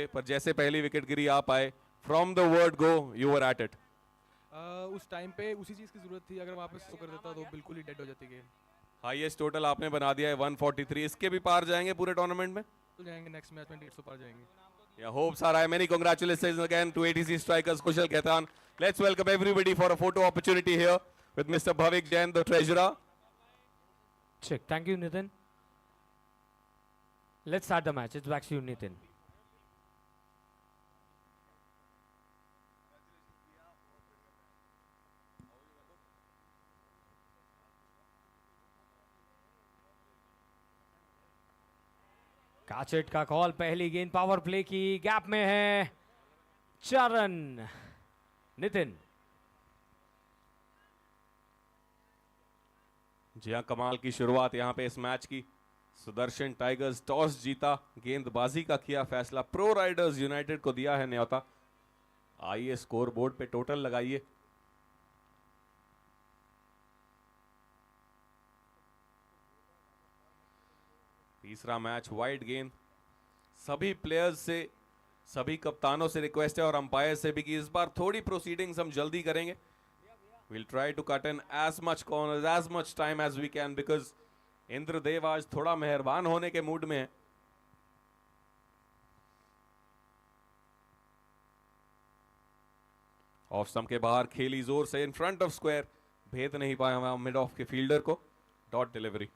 पर जैसे पहली विकेट गिरी आप आए, from the word go you were at it. उस टाइम पे उसी चीज़ की ज़रूरत थी, अगर वापस कर देता तो बिल्कुल ही डेड हो जाती गेम। हाईएस्ट टोटल आपने बना दिया है 143, इसके भी पार जाएंगे पूरे टूर्नामेंट में। तो जाएंगे नेक्स्ट मैच में 150 पार जाएंगे। Yeah, hopes are high. Many congratulations again to ATC strikers Kushal Khaitan. Let's welcome everybody for a photo opportunity here with Mr. Bhavik Jain, the treasurer. Check. Thank you, Nitin. Let's start the match. It's back to you, Nitin. काचेट का call, पहली गेंद power play की, gap में है 4 run. Nitin. जी हाँ, कमाल की शुरुआत यहाँ पे इस मैच की। सुदर्शन टाइगर्स टॉस जीता, गेंदबाजी का किया फैसला, प्रो राइडर्स यूनाइटेड को दिया है न्योता। आइए स्कोर बोर्ड पे टोटल लगाइए। तीसरा मैच वाइड गेंद। सभी प्लेयर्स से, सभी कप्तानों से रिक्वेस्ट है और अंपायर से भी कि इस बार थोड़ी प्रोसीडिंग्स हम जल्दी करेंगे। We'll try to cut in as much corners, as much time as we can because Indradev आज थोड़ा मेहरबान होने के मूड में है। ऑफ स्टंप के बाहर खेली जोर से इन फ्रंट ऑफ स्क्वायर, भेद नहीं पाया वहां मिड ऑफ के फील्डर को। Dot delivery.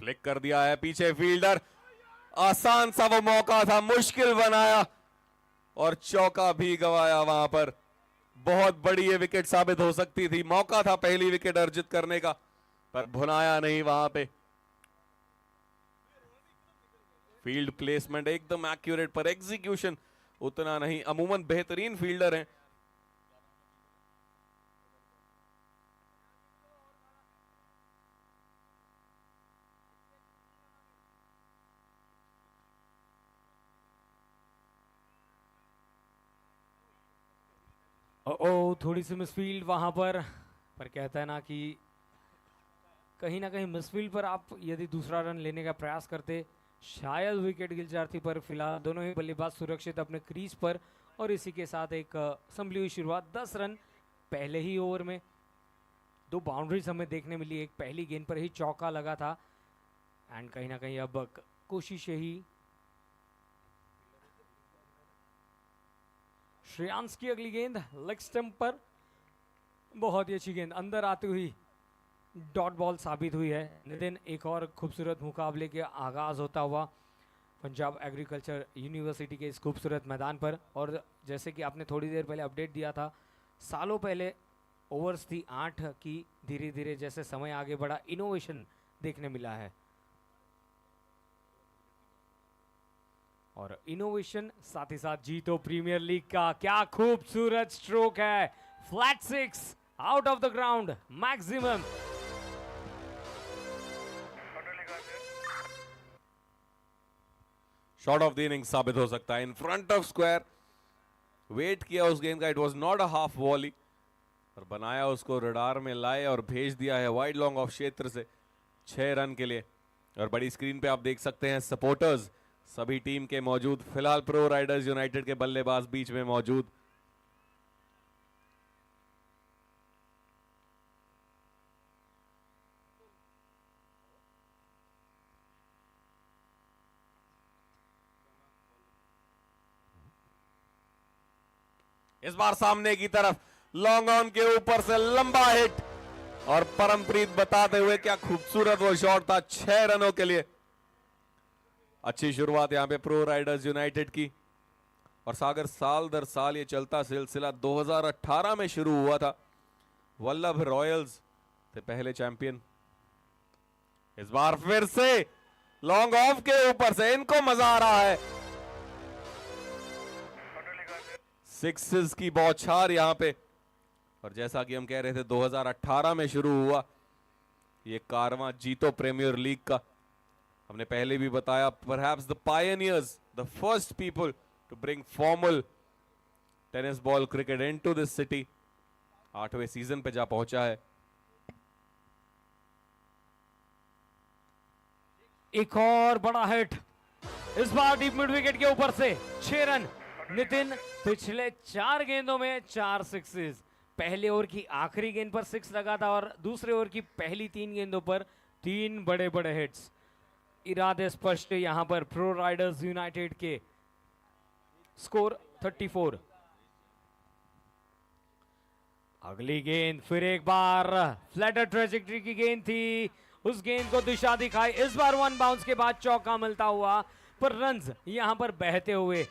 फ्लिक कर दिया है पीछे फील्डर, आसान सा वो मौका था, मुश्किल बनाया और चौका भी गवाया वहां पर। बहुत बड़ी ये विकेट साबित हो सकती थी, मौका था पहली विकेट अर्जित करने का, पर भुनाया नहीं वहां पे। फील्ड प्लेसमेंट एकदम एक्यूरेट, पर एग्जीक्यूशन उतना नहीं। अमूमन बेहतरीन फील्डर हैं। थोड़ी सी मिसफील्ड वहां पर कहता है ना कि कहीं ना कहीं मिसफील्ड पर आप यदि दूसरा रन लेने का प्रयास करते शायद विकेट गिर जाती, पर फिलहाल दोनों ही बल्लेबाज सुरक्षित अपने क्रीज पर। और इसी के साथ एक संभली हुई शुरुआत, 10 रन पहले ही ओवर में। 2 बाउंड्रीज हमें देखने मिली, एक पहली गेंद पर ही चौका लगा था एंड कहीं ना कहीं अब कोशिश यही श्रेयांश की अगली गेंद लेग स्टंप पर, बहुत ही अच्छी गेंद अंदर आती हुई डॉट बॉल साबित हुई है। नितिन, एक और खूबसूरत मुकाबले के आगाज होता हुआ पंजाब एग्रीकल्चर यूनिवर्सिटी के इस खूबसूरत मैदान पर। और जैसे कि आपने थोड़ी देर पहले अपडेट दिया था, सालों पहले ओवर्स थी 8 की, धीरे धीरे जैसे समय आगे बढ़ा इनोवेशन देखने मिला है। और इनोवेशन साथ ही साथ जीतो प्रीमियर लीग का, क्या खूबसूरत स्ट्रोक है। Flat 6 out of the ground, maximum. Shot of the inning साबित हो सकता है। In front of square wait किया उस गेंद का, it was not a half volley, और बनाया उसको, रडार में लाए और भेज दिया है वाइड लॉन्ग ऑफ क्षेत्र से 6 रन के लिए। और बड़ी स्क्रीन पे आप देख सकते हैं सपोर्टर्स सभी टीम के मौजूद। फिलहाल प्रो राइडर्स यूनाइटेड के बल्लेबाज बीच में मौजूद। इस बार सामने की तरफ लॉन्ग ऑन के ऊपर से लंबा हिट, और परमप्रीत बताते हुए क्या खूबसूरत वो शॉट था 6 रनों के लिए। अच्छी शुरुआत यहां पे प्रो राइडर्स यूनाइटेड की। और सागर, साल दर साल ये चलता सिलसिला 2018 में शुरू हुआ था, वल्लभ रॉयल्स थे पहले चैंपियन। इस बार फिर से लॉन्ग ऑफ के ऊपर से इनको मजा आ रहा है। सिक्सेस की बौछार यहां पे। और जैसा कि हम कह रहे थे 2018 में शुरू हुआ ये कारवां जीतो प्रीमियर लीग का। हमने पहले भी बताया, perhaps the pioneers, the first people to bring formal tennis ball cricket into this city 8वें सीजन पे जा पहुंचा है। एक और बड़ा हिट, इस बार डीप मिड विकेट के ऊपर से 6 रन। नितिन, पिछले 4 गेंदों में 4 सिक्सेस। पहले ओवर की आखिरी गेंद पर 6 लगा था और दूसरे ओवर की पहली 3 गेंदों पर 3 बड़े बड़े हिट्स। इरादे स्पष्ट यहां पर प्रो राइडर्स यूनाइटेड के। स्कोर 34। अगली गेंद फिर एक बार फ्लैटर ट्रेजेक्टरी की गेंद थी, उस गेंद को दिशा दिखाई। इस बार 1 बाउंस के बाद चौका मिलता हुआ, पर रन्स यहां पर बहते हुए।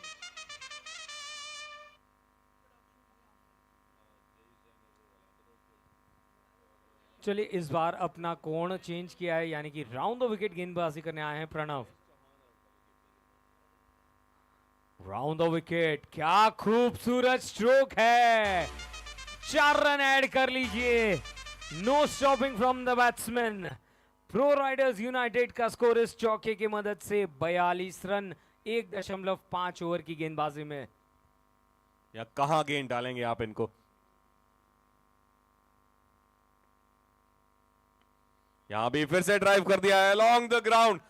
चलिए, इस बार अपना कोण चेंज किया है, यानी कि राउंड द विकेट गेंदबाजी करने आए हैं प्रणव। राउंड द विकेट, क्या खूबसूरत स्ट्रोक है। 4 रन ऐड कर लीजिए। No stopping from the batsman. Pro riders united का स्कोर इस चौके की मदद से 42 रन 1.5 ओवर की गेंदबाजी में। या कहां गेंद डालेंगे आप इनको। यहां भी फिर से ड्राइव कर दिया है अलॉन्ग द ग्राउंड।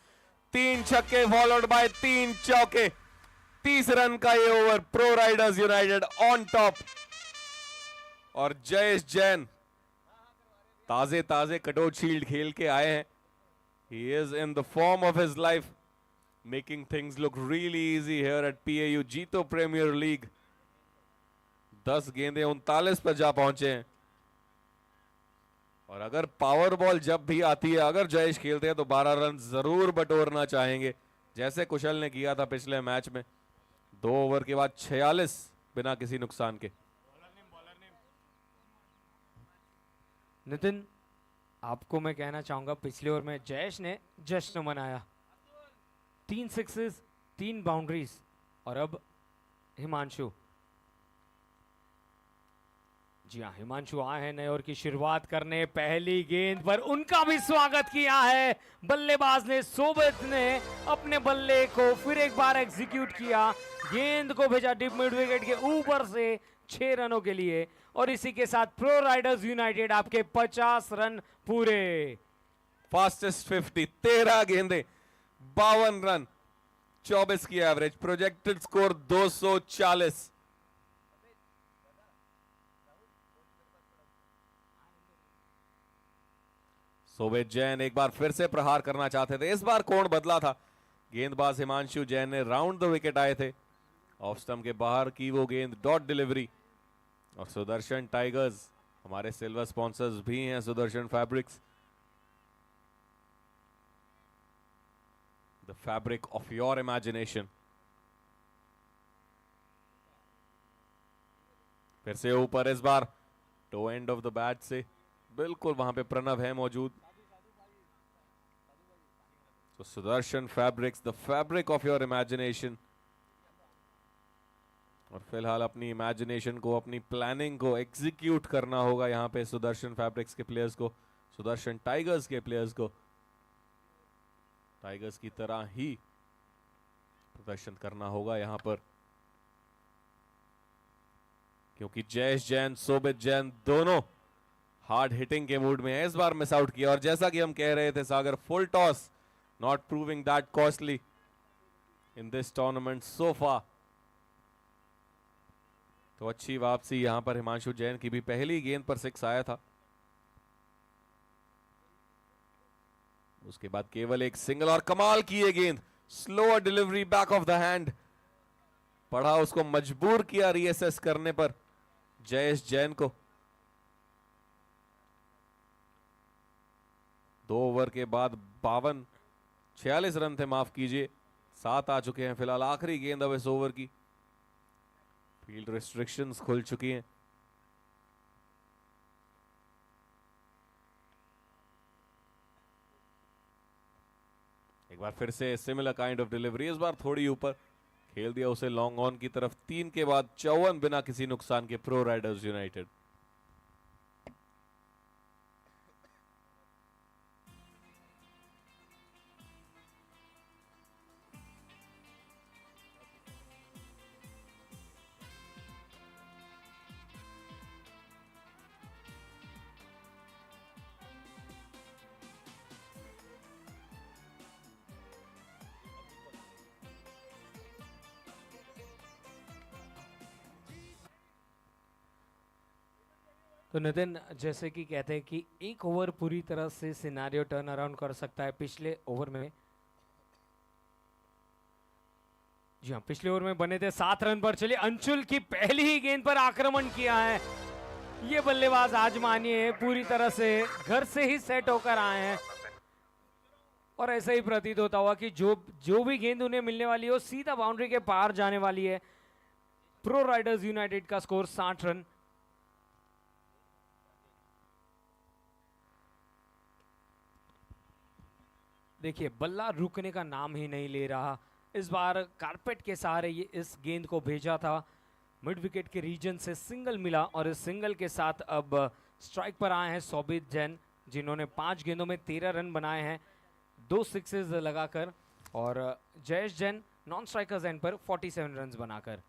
3 छक्के फॉलोड बाय 3 चौके। 30 रन का ये over, pro riders United on top. और जयेश जैन ताजे ताजे कटआउट शील्ड खेल के आए हैं। He is in the form of his life, making things look really easy here eight PAU जीतो प्रीमियर लीग। 10 गेंदें 39 पर जा पहुंचे हैं। और अगर पावर बॉल जब भी आती है, अगर जयेश खेलते हैं तो 12 रन जरूर बटोरना चाहेंगे, जैसे कुशल ने किया था पिछले मैच में। 2 ओवर के बाद 46 बिना किसी नुकसान के। नितिन, आपको मैं कहना चाहूंगा, पिछले ओवर में जयेश ने जश्न मनाया। 3 सिक्सेस, 3 बाउंड्रीज। और अब हिमांशु। जी हाँ, हिमांशु आए हैं नए ओवर की शुरुआत करने। पहली गेंद पर उनका भी स्वागत किया है बल्लेबाज ने। सोबत ने अपने बल्ले को फिर एक बार एग्जीक्यूट किया, गेंद को भेजा डीप मिड विकेट के ऊपर से 6 रनों के लिए। और इसी के साथ प्रो राइडर्स यूनाइटेड आपके 50 रन पूरे। फास्टेस्ट 50, 13 गेंदे 52 रन, 24 की एवरेज। Projected score 240। सोबेत जैन एक बार फिर से प्रहार करना चाहते थे। इस बार कोण बदला था। गेंदबाज हिमांशु जैन ने राउंड द विकेट आए थे। ऑफ स्टंप के बाहर की वो गेंद डॉट डिलीवरी। और सुदर्शन टाइगर्स, हमारे सिल्वर स्पॉन्सर्स भी हैं Sudarshan Fabrics, the fabric of your imagination. फिर से ऊपर, इस बार toe end of the bat से बिल्कुल वहां पे प्रणव है मौजूद। तो Sudarshan Fabrics, the fabric of your imagination. और फिलहाल अपनी इमेजिनेशन को, अपनी प्लानिंग को एग्जीक्यूट करना होगा यहां पे सुदर्शन फैब्रिक्स के प्लेयर्स को, सुदर्शन टाइगर्स के प्लेयर्स को। टाइगर्स की तरह ही प्रदर्शन करना होगा यहां पर, क्योंकि जयेश जैन, सोबित जैन दोनों हार्ड हिटिंग के मूड में है। इस बार मिस आउट किया। और जैसा कि हम कह रहे थे Sagar, full toss not proving that costly in this tournament so far. तो अच्छी वापसी यहां पर हिमांशु जैन की भी। पहली गेंद पर 6 आया था, उसके बाद केवल एक सिंगल। और कमाल की ये गेंद, slower delivery back of the hand. पढ़ा, उसको मजबूर किया रीएसेस करने पर जयेश जैन को। 2 ओवर के बाद 46 रन थे, माफ कीजिए, 7 आ चुके हैं फिलहाल। आखिरी गेंद अब इस ओवर की। फील्ड रिस्ट्रिक्शंस खुल चुकी हैं। एक बार फिर से सिमिलर काइंड ऑफ डिलीवरी, इस बार थोड़ी ऊपर खेल दिया उसे लॉन्ग ऑन की तरफ। 3 के बाद 54 बिना किसी नुकसान के प्रो राइडर्स यूनाइटेड। तो नितिन, जैसे कि कहते हैं कि एक ओवर पूरी तरह से सिनारियो टर्न अराउंड कर सकता है। पिछले ओवर में, जी हाँ, पिछले ओवर में बने थे 7 रन पर। चलिए, अंशुल की पहली ही गेंद पर आक्रमण किया है ये बल्लेबाज। आज मानिए पूरी तरह से घर से ही सेट होकर आए हैं और ऐसा ही प्रतीत होता हुआ कि जो भी गेंद उन्हें मिलने वाली हो सीधा बाउंड्री के पार जाने वाली है। प्रो राइडर्स यूनाइटेड का स्कोर 60 रन। देखिए, बल्ला रुकने का नाम ही नहीं ले रहा। इस बार कारपेट के सहारे ये इस गेंद को भेजा था। मिड विकेट के रीजन से सिंगल मिला और इस सिंगल के साथ अब स्ट्राइक पर आए हैं सौबित जैन, जिन्होंने 5 गेंदों में 13 रन बनाए हैं, 2 सिक्सेस लगाकर, और Jayesh Jain non strikers and पर 47 रन बनाकर।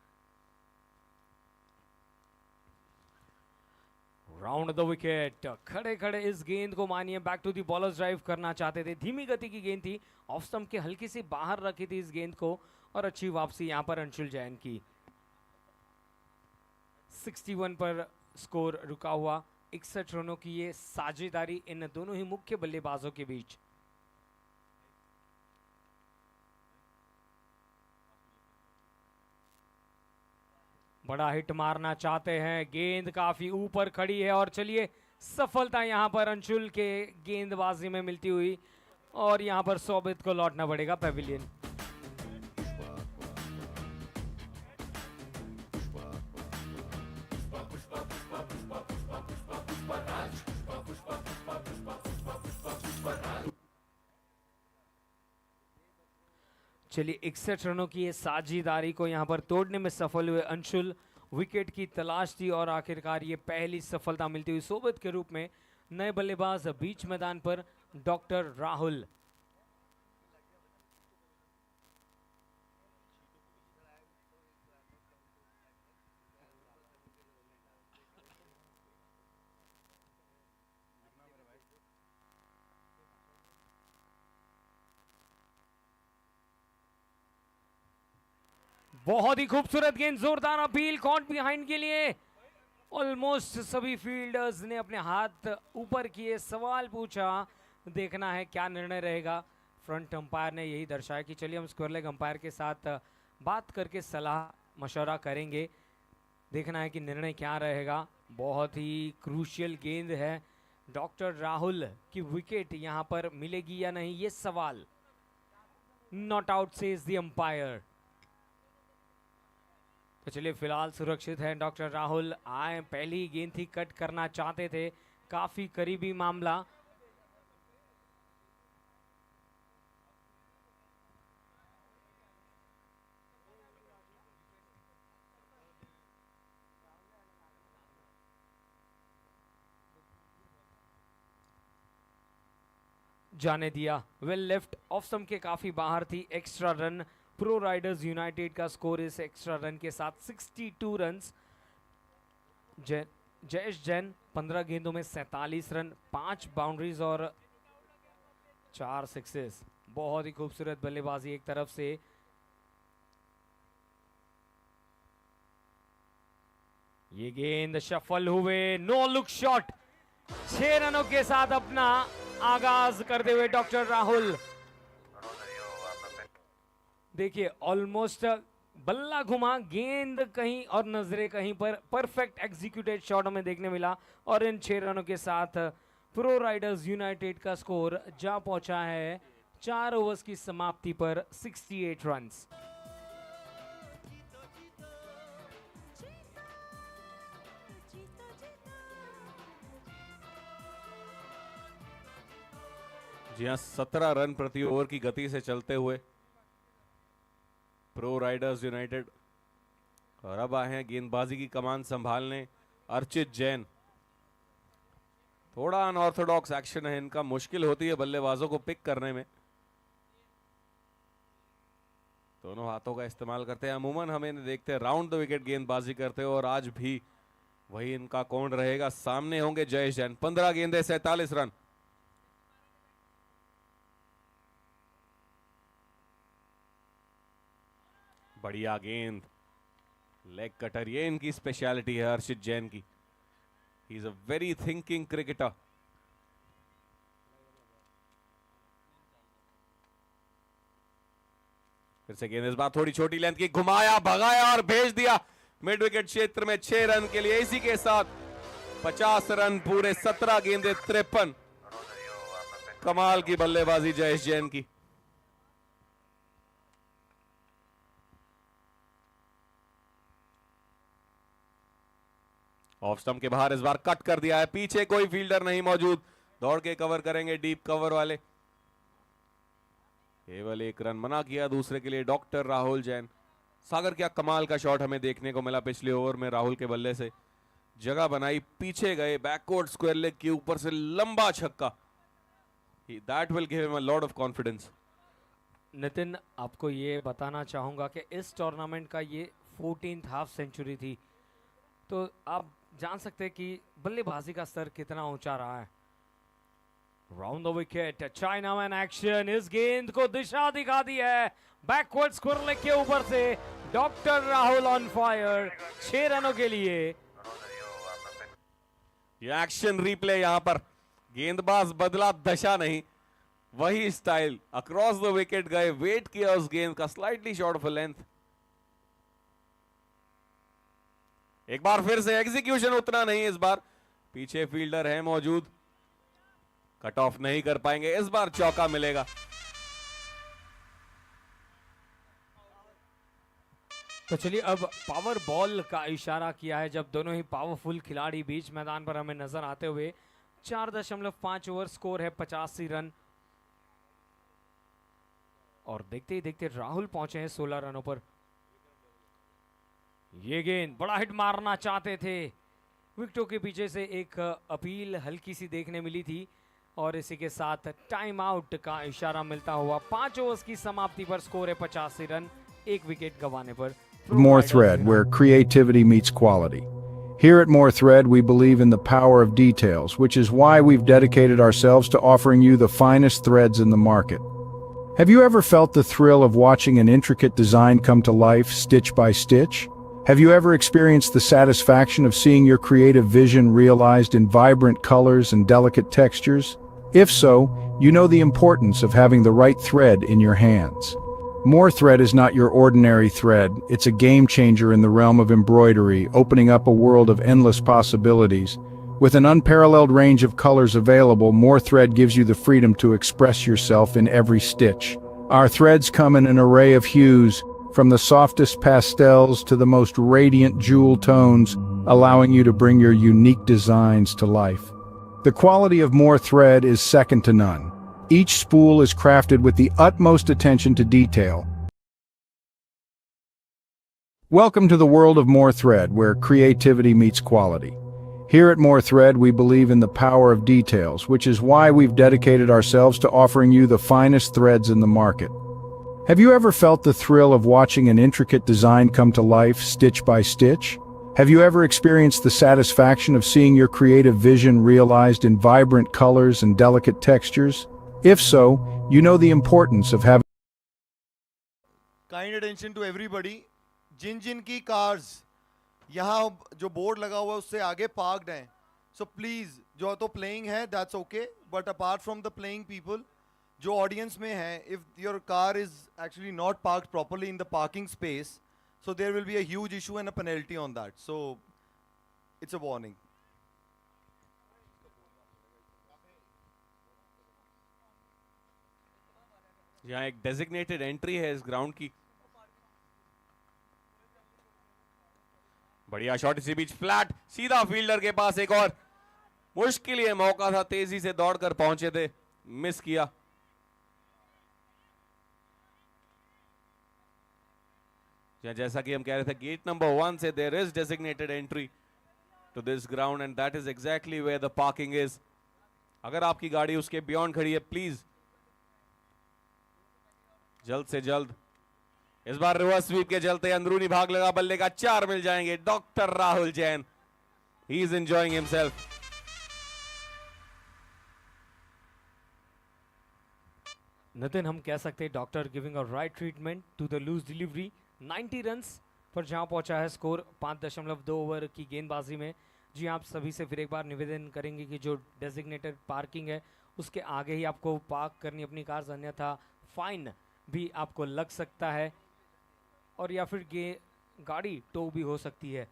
राउंड द विकेट, खड़े खड़े इस गेंद को मानिए back to the bowlers drive करना चाहते थे। धीमी गति की गेंद थी, ऑफ स्टंप के हल्की सी बाहर रखी थी इस गेंद को, और अच्छी वापसी यहां पर अंशुल जैन की। 61 पर स्कोर रुका हुआ। 61 रनों की ये साझेदारी इन दोनों ही मुख्य बल्लेबाजों के बीच। बड़ा हिट मारना चाहते हैं, गेंद काफी ऊपर खड़ी है, और चलिए सफलता यहां पर अंशुल के गेंदबाजी में मिलती हुई, और यहां पर सौबित को लौटना पड़ेगा पेविलियन। चलिए, 61 रनों की ये साझेदारी को यहां पर तोड़ने में सफल हुए अंशुल। विकेट की तलाश थी और आखिरकार ये पहली सफलता मिलती हुई सोबत के रूप में। नए बल्लेबाज बीच मैदान पर डॉक्टर राहुल। बहुत ही खूबसूरत गेंद, जोरदार अपील कॉट बिहाइंड के लिए। ऑलमोस्ट सभी फील्डर्स ने अपने हाथ ऊपर किए, सवाल पूछा, देखना है क्या निर्णय रहेगा। फ्रंट अंपायर ने यही दर्शाया कि चलिए हम स्क्वायर लेग अंपायर के साथ बात करके सलाह मशवरा करेंगे, देखना है कि निर्णय क्या रहेगा। बहुत ही क्रूशियल गेंद है, डॉक्टर राहुल की विकेट यहां पर मिलेगी या नहीं ये सवाल। Not out says the umpire. तो चलिए, फिलहाल सुरक्षित है डॉक्टर राहुल। आए, पहली गेंद थी, कट करना चाहते थे, काफी करीबी मामला। जाने दिया, वेल लेफ्ट, ऑफ स्टंप के काफी बाहर थी। Extra run pro riders united का स्कोर इस एक्स्ट्रा रन के साथ 62 रन्स। जयेश जैन 15 गेंदों में 47 रन, 5 बाउंड्रीज और 4 सिक्सेस। बहुत ही खूबसूरत बल्लेबाजी एक तरफ से। ये गेंद शफल हुए, नो लुक शॉट। 6 रनों के साथ अपना आगाज करते हुए डॉक्टर राहुल। देखिए, ऑलमोस्ट बल्ला घुमा, गेंद कहीं और नजरें कहीं पर, परफेक्ट एग्जीक्यूटेड शॉट हमें देखने मिला, और इन 6 रनों के साथ प्रो राइडर्स यूनाइटेड का स्कोर जा पहुंचा है 4 ओवर्स की समाप्ति पर 68 रन्स। जी हाँ, 17 रन प्रति ओवर की गति से चलते हुए प्रो राइडर्स यूनाइटेड, और अब आए हैं गेंदबाजी की कमान संभालने अर्चित जैन। थोड़ा अनऑर्थोडॉक्स एक्शन है इनका, मुश्किल होती है बल्लेबाजों को पिक करने में। दोनों हाथों का इस्तेमाल करते हैं। अमूमन हम इन्हें देखते हैं राउंड द विकेट गेंदबाजी करते हैं, और आज भी वही इनका कौन रहेगा। सामने होंगे जयेश जैन। 15 गेंदे 47 रन। बढ़िया गेंद, लेग कटर, ये इनकी स्पेशलिटी है अर्चित जैन की। He is a very thinking cricketer. फिर से गेंद इस बार थोड़ी छोटी लेंथ की, घुमाया, भगाया और भेज दिया मिड विकेट क्षेत्र में 6 रन के लिए। इसी के साथ 50 रन पूरे 17 गेंदे 53। कमाल की बल्लेबाजी जयेश जैन की। ऑफ स्टंप के बाहर इस बार कट कर दिया है, पीछे कोई फील्डर नहीं मौजूद, दौड़ के कवर करेंगे डीप कवर वाले। केवल 1 रन मना किया दूसरे के लिए डॉक्टर राहुल जैन। सागर क्या कमाल का शॉट हमें देखने को मिला पिछले ओवर में राहुल के बल्ले से। जगह बनाई, पीछे गए, बैकवर्ड स्क्वायर लेग के ऊपर से लंबा छक्का। That will give him a lot of confidence. Nitin, आपको ये बताना चाहूंगा कि इस टूर्नामेंट का ये 14th हाफ सेंचुरी थी, तो आप जान सकते हैं कि बल्लेबाजी का स्तर कितना ऊंचा रहा है। Round the wicket, chinaman action, इस गेंद को दिशा दिखा दी है बैकवर्ड स्क्वायर लेग के ऊपर से। डॉक्टर राहुल ऑन फायर, 6 रनों के लिए। ये एक्शन रिप्ले, यहां पर गेंदबाज बदला दशा नहीं, वही स्टाइल, अक्रॉस द विकेट गए, वेट किया उस गेंद का, स्लाइटली शॉर्ट ऑफ लेंथ। एक बार फिर से एग्जीक्यूशन उतना नहीं, इस बार पीछे फील्डर है मौजूद, कट ऑफ नहीं कर पाएंगे, इस बार चौका मिलेगा। तो चलिए, अब पावर बॉल का इशारा किया है जब दोनों ही पावरफुल खिलाड़ी बीच मैदान पर हमें नजर आते हुए। 4.5 ओवर, स्कोर है 85 रन। और देखते ही देखते राहुल पहुंचे हैं 16 रनों पर। ये गेंद बड़ा हिट मारना चाहते थे, विकेटों के पीछे से एक अपील हल्की सी देखने मिली थी, और इसी के साथ टाइम आउट का इशारा मिलता हुआ 5 ओवर्स की समाप्ति पर स्कोर है 85 रन, 1 विकेट गंवाने पर। More Thread, where creativity meets quality. Here at More Thread, we believe in the power of details, which is why we've dedicated ourselves to offering you the finest threads in the market. Have you ever felt the thrill of watching an intricate design come to life, stitch by stitch? Have you ever experienced the satisfaction of seeing your creative vision realized in vibrant colors and delicate textures? If so, you know the importance of having the right thread in your hands. More Thread is not your ordinary thread, it's a game changer in the realm of embroidery, opening up a world of endless possibilities. With an unparalleled range of colors available, More Thread gives you the freedom to express yourself in every stitch. Our threads come in an array of hues, from the softest pastels to the most radiant jewel tones, allowing you to bring your unique designs to life. The quality of More Thread is second to none. Each spool is crafted with the utmost attention to detail. Welcome to the world of More Thread, where creativity meets quality. Here at More Thread, we believe in the power of details, which is why we've dedicated ourselves to offering you the finest threads in the market. Have you ever felt the thrill of watching an intricate design come to life, stitch by stitch? Have you ever experienced the satisfaction of seeing your creative vision realized in vibrant colors and delicate textures? If so, you know the importance of having kind attention to everybody. जिन जिन की cars यहाँ जो board लगा हुआ है उससे आगे पार्क्ड हैं, सो प्लीज जो तो प्लेइंग है that's okay, but apart from the playing people जो ऑडियंस में है, if your car is actually not parked properly in the parking space, so there will be a huge issue and a penalty on that, so it's a warning. यहां एक designated entry है इस ground की। बढ़िया shot, इसी बीच flat सीधा fielder के पास, एक और मुश्किल ये मौका था, तेजी से दौड़कर पहुंचे थे, मिस किया। जैसा कि हम कह रहे थे, गेट नंबर 1 से there is designated entry to this ground and that is exactly where the parking is. अगर आपकी गाड़ी उसके बियॉन्ड खड़ी है, प्लीज जल्द से जल्द, इस बार रिवर्स स्वीप के चलते अंदरूनी भाग लगा बल्ले का, 4 मिल जाएंगे। Doctor Rahul Jain, he is enjoying himself. Nitin, हम कह सकते हैं doctor giving a right treatment to the loose delivery. 90 runs पर जहां पहुंचा है स्कोर 5.2 ओवर की गेंदबाजी में, जी आप सभी से फिर एक बार निवेदन करेंगे कि जो डेजिग्नेटेड पार्किंग है उसके आगे ही आपको पार्क करनी अपनी कार, अन्यथा फाइन भी आपको लग सकता है और या फिर गाड़ी टो भी हो सकती है।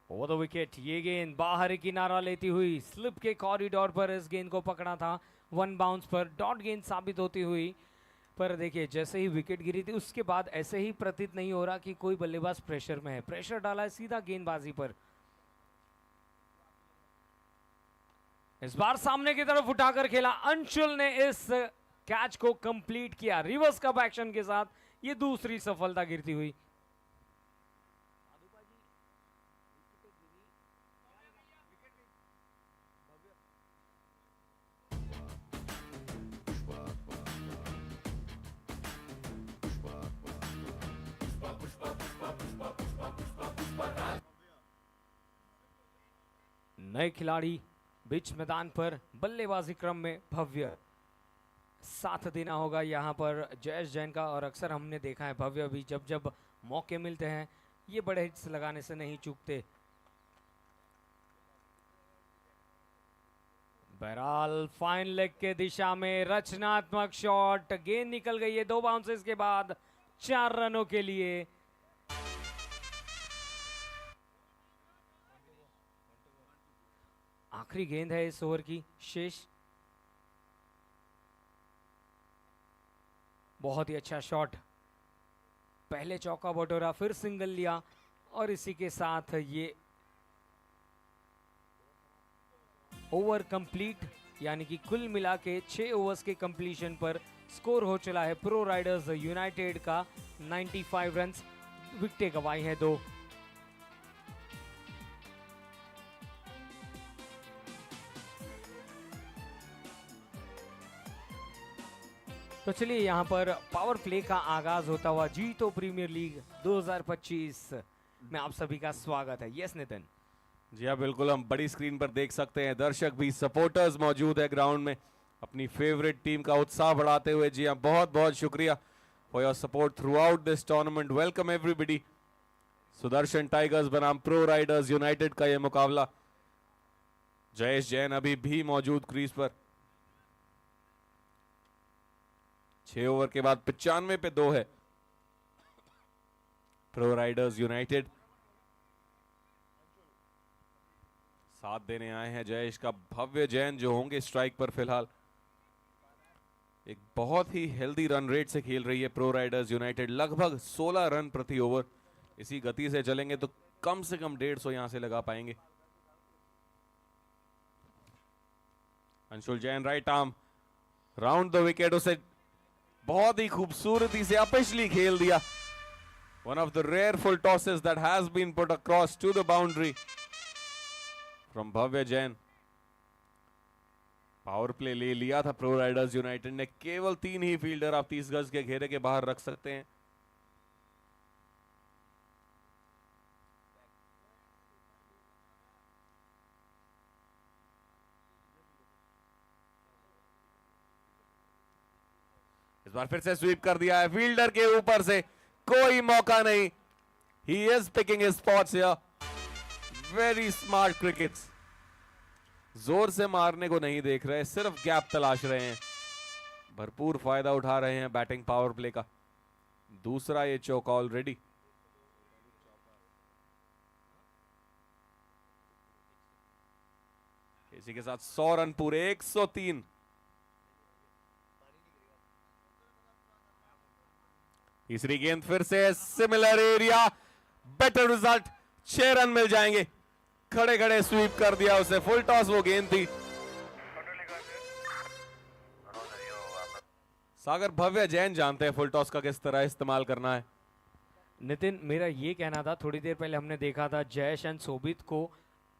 ओवर द विकेट, ये गेंद बाहर किनारा लेती हुई स्लिप के कॉरिडोर पर इस गेंद को पकड़ा था, वन बाउंस पर डॉट गेंद साबित होती हुई। पर देखिए जैसे ही विकेट गिरी थी उसके बाद ऐसे ही प्रतीत नहीं हो रहा कि कोई बल्लेबाज प्रेशर में है, प्रेशर डाला है सीधा गेंदबाजी पर। इस बार सामने की तरफ उठाकर खेला, अंशुल ने इस कैच को कंप्लीट किया रिवर्स कप एक्शन के साथ, ये दूसरी सफलता गिरती हुई। नए खिलाड़ी बीच मैदान पर बल्लेबाजी क्रम में भव्य, साथ देना होगा यहाँ पर जयेश जैन का। और अक्सर हमने देखा है भव्य भी जब जब मौके मिलते हैं ये बड़े हिट्स लगाने से नहीं चूकते। बहरहाल फाइन लेग के दिशा में रचनात्मक शॉट, गेंद निकल गई है 2 बाउंसेस के बाद 4 रनों के लिए। आखिरी गेंद है इस ओवर की शेष। बहुत ही अच्छा शॉट, पहले चौका बटोरा फिर सिंगल लिया और इसी के साथ ये ओवर कंप्लीट, यानी कि कुल मिला के 6 ओवर्स के कंप्लीशन पर स्कोर हो चला है प्रो राइडर्स यूनाइटेड का 95 रन्स। विकेटें गंवाई हैं 2। तो चलिए यहाँ पर पावर प्ले का आगाज होता हुआ जीतो प्रीमियर लीग 2025 में आप सभी का स्वागत है। यस नितिन। जी हाँ बिल्कुल, हम बड़ी स्क्रीन पर देख सकते हैं, दर्शक भी, सपोर्टर्स मौजूद है ग्राउंड में अपनी फेवरेट टीम का उत्साह बढ़ाते हुए। जी हाँ, बहुत बहुत शुक्रिया for your support through out this tournament. Welcome everybody. Sudarshan tigers बनाम प्रो राइडर्स यूनाइटेड का यह मुकाबला। जयेश जैन अभी भी मौजूद क्रीज पर। 6 ओवर के बाद 95 पे 2 है प्रो राइडर्स यूनाइटेड। साथ देने आए हैं जयेश का भव्य जैन, जो होंगे स्ट्राइक पर फिलहाल। एक बहुत ही हेल्दी रन रेट से खेल रही है प्रो राइडर्स यूनाइटेड, लगभग 16 रन प्रति ओवर। इसी गति से चलेंगे तो कम से कम 150 यहां से लगा पाएंगे। Anshul Jain right arm round the wicket, उसे बहुत ही खूबसूरती से अपिशली खेल दिया। One of the rare full tosses that has been put across to the boundary from Bhavya Jain. Power play ले लिया था प्रो राइडर्स यूनाइटेड ने, केवल 3 ही फील्डर आप 30 गज के घेरे के बाहर रख सकते हैं। इस बार फिर से स्वीप कर दिया है फील्डर के ऊपर से, कोई मौका नहीं। He is picking his spots here. Very smart crickets. जोर से मारने को नहीं देख रहे, सिर्फ गैप तलाश रहे हैं। भरपूर फायदा उठा रहे हैं बैटिंग पावर प्ले का। दूसरा ये चौका ऑलरेडी। इसी के साथ 100 रन पूरे, 103। तीसरी गेंद फिर से similar area, better result, 6 run मिल जाएंगे। खड़े खड़े स्वीप कर दिया उसे, फुल टॉस वो गेंद थी। सागर भव्य जैन जानते हैं फुल टॉस का किस तरह इस्तेमाल करना है। नितिन, मेरा ये कहना था, थोड़ी देर पहले हमने देखा था जयेश एंड शोभित को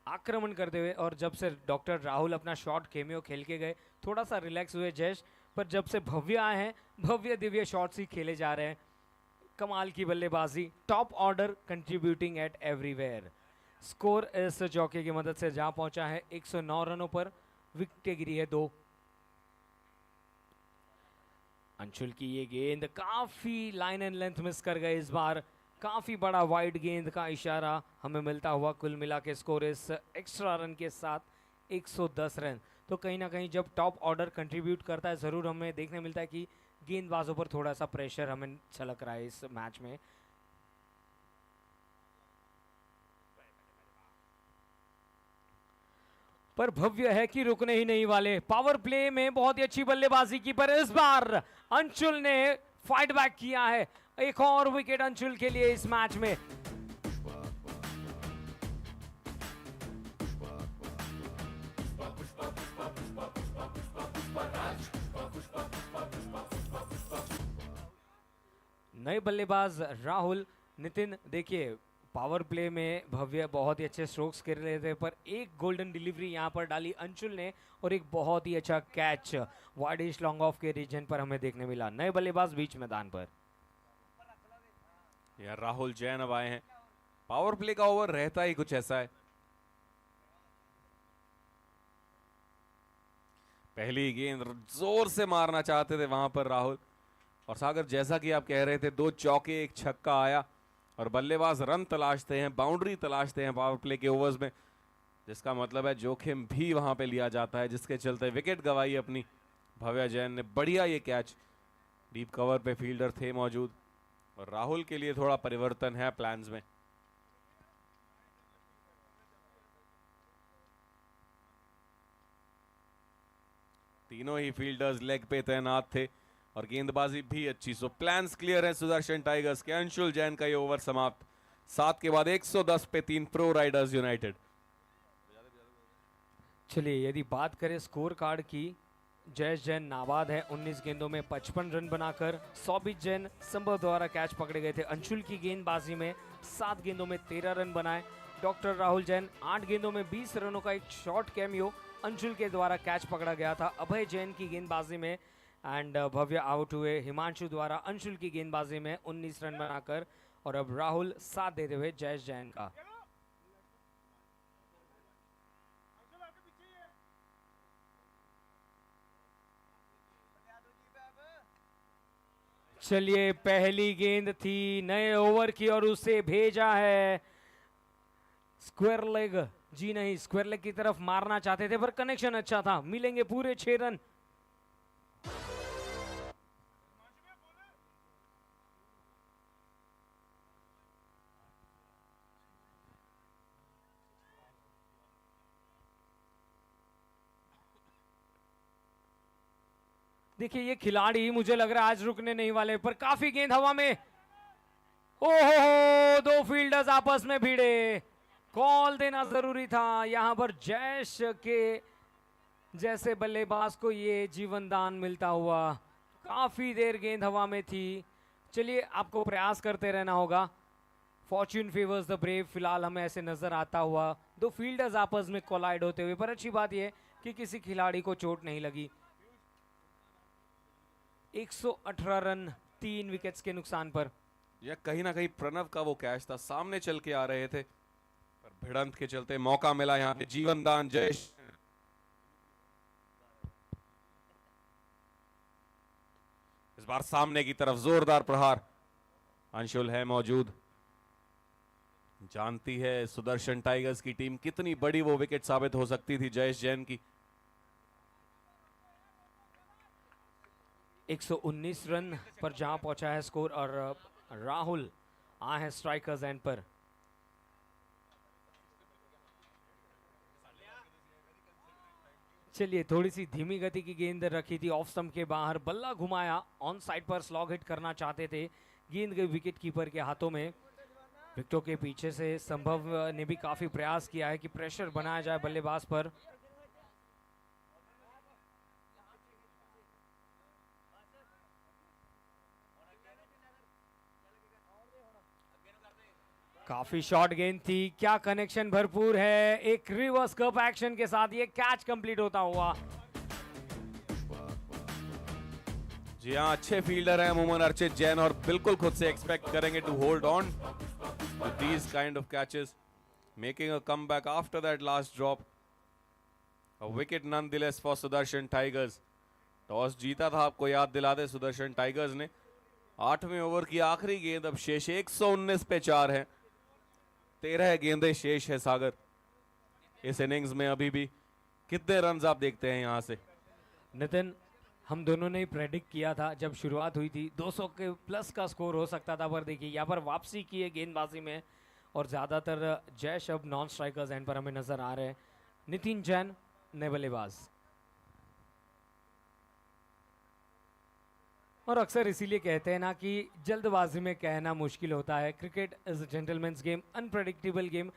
आक्रमण करते हुए, और जब से डॉक्टर राहुल अपना शॉट केमियो खेल के गए थोड़ा सा रिलैक्स हुए जयेश, पर जब से भव्य आए हैं भव्य दिव्य शॉट्स ही खेले जा रहे हैं। कमाल की बल्लेबाजी, top order contributing eight everywhere. Score इस जॉकी की मदद से जा पहुंचा है 109 रनों पर, विकेट गिरी है 2। अंशुल की ये गेंद काफी लाइन एंड लेंथ मिस कर गए इस बार, काफी बड़ा वाइड गेंद का इशारा हमें मिलता हुआ। कुल मिला के स्कोर इस एक्स्ट्रा रन के साथ 110 रन। तो कहीं ना कहीं जब टॉप ऑर्डर कंट्रीब्यूट करता है ज़रूर हमें देखने मिलता है कि गेंदबाजों पर थोड़ा सा प्रेशर हमें छलक रहा है इस मैच में। पर भव्य है कि रुकने ही नहीं वाले। पावर प्ले में बहुत ही अच्छी बल्लेबाजी की, पर इस बार अंशुल ने फाइट बैक किया है। एक और विकेट अंशुल के लिए इस मैच में। नए बल्लेबाज राहुल। नितिन देखिए, पावर प्ले में भव्य बहुत ही अच्छे स्ट्रोक्स कर रहे थे, पर एक गोल्डन डिलीवरी यहां पर डाली अंशुल ने और एक बहुत ही अच्छा कैच वाइडिश लॉन्ग ऑफ के रीजन पर हमें देखने मिला। नए बल्लेबाज बीच मैदान पर। यार राहुल जैन अब आए हैं। पावर प्ले का ओवर रहता ही कुछ ऐसा है। पहली गेंद जोर से मारना चाहते थे वहां पर राहुल, और सागर जैसा कि आप कह रहे थे 2 चौके 1 छक्का आया, और बल्लेबाज रन तलाशते हैं, बाउंड्री तलाशते हैं पावर प्ले के ओवर्स में, जिसका मतलब है जोखिम भी वहां पे लिया जाता है, जिसके चलते विकेट गवाई अपनी भव्या जैन ने। बढ़िया ये कैच, डीप कवर पे फील्डर थे मौजूद, और राहुल के लिए थोड़ा परिवर्तन है प्लान्स में। तीनों ही फील्डर्स लेग पे तैनात थे और गेंदबाजी भी अच्छी। सो प्लान्स क्लियर है सुदर्शन टाइगर्स के। अंशुल जैन का ये ओवर समाप्त। 7 के बाद 110 पे 3 प्रो राइडर्स यूनाइटेड। चलिए यदि बात करें स्कोर कार्ड की, जयेश जैन नाबाद है 19 गेंदों में 55 रन बनाकर। सौबित जैन संभव द्वारा कैच पकड़े गए थे। अंशुल की गेंदबाजी में 7 गेंदों में 13 रन बनाए। डॉक्टर राहुल जैन 8 गेंदों में 20 रनों का एक शॉर्ट कैमियो अंशुल के द्वारा कैच पकड़ा गया था। अभय जैन की गेंदबाजी में एंड भव्य आउट हुए। हिमांशु द्वारा अंशुल की गेंदबाजी में 19 रन बनाकर, और अब राहुल साथ देते हुए जयेश जैन का। चलिए पहली गेंद थी नए ओवर की और उसे भेजा है स्क्वायर लेग। जी नहीं, स्क्वायर लेग की तरफ मारना चाहते थे, पर कनेक्शन अच्छा था। मिलेंगे पूरे 6 रन। देखिए ये खिलाड़ी मुझे लग रहा है आज रुकने नहीं वाले, पर काफी गेंद हवा में। ओहो, 2 फील्डर्स आपस में भिड़े। कॉल देना जरूरी था यहां पर। जयेश के जैसे बल्लेबाज को ये जीवन दान मिलता हुआ। काफी देर गेंद हवा में थी। चलिए आपको प्रयास करते रहना होगा। फॉर्च्यून फेवर्स द ब्रेव फिलहाल हमें ऐसे नजर आता हुआ। 2 फील्डर्स आपस में कोलाइड होते हुए, पर अच्छी बात यह कि किसी खिलाड़ी को चोट नहीं लगी। 118 रन 3 विकेट्स के नुकसान पर। यह कहीं ना कहीं प्रणव का वो कैच था। सामने चल के आ रहे थे, पर भिड़ंत के चलते मौका मिला यहाँ पे। जीवन दान जयेश। इस बार सामने की तरफ जोरदार प्रहार। अंशुल है मौजूद। जानती है सुदर्शन टाइगर्स की टीम कितनी बड़ी वो विकेट साबित हो सकती थी जयेश जैन की। 119 रन पर जहां पहुंचा है स्कोर, और राहुल आए हैं स्ट्राइकर्स एंड पर। चलिए थोड़ी सी धीमी गति की गेंद रखी थी ऑफ स्टंप के बाहर। बल्ला घुमाया, ऑन साइड पर स्लॉग हिट करना चाहते थे। गेंद गई विकेट कीपर के हाथों में। विकेटों के पीछे से संभव ने भी काफी प्रयास किया है कि प्रेशर बनाया जाए बल्लेबाज पर। काफी शॉर्ट गेंद थी। क्या कनेक्शन भरपूर है। एक रिवर्स कप एक्शन के साथ ये कैच कंप्लीट होता हुआ। जी हाँ, अच्छे फील्डर हैं अमूमन अर्चित जैन, और बिल्कुल खुद से एक्सपेक्ट करेंगे to hold on with these kind of catches, making a comeback after that last drop. A wicket nonetheless for Sudarshan Tigers. Toss जीता था, आपको याद दिला दे सुदर्शन टाइगर्स ने, 8वें ओवर की आखिरी गेंद, अब शेष 119 पे 4 है। 13 गेंदें शेष है सागर। इस इनिंग्स में अभी भी कितने रन्स आप देखते हैं यहां से? नितिन, हम दोनों ने प्रेडिक्ट किया था जब शुरुआत हुई थी 200 के प्लस का स्कोर हो सकता था, पर देखिए यहाँ पर वापसी की है गेंदबाजी में और ज़्यादातर जैश अब नॉन स्ट्राइकर्स एंड पर हमें नजर आ रहे हैं। नितिन जैन नए बल्लेबाज, और अक्सर इसीलिए कहते हैं ना कि जल्दबाजी में कहना मुश्किल होता है। Cricket is a gentleman's game, unpredictable game.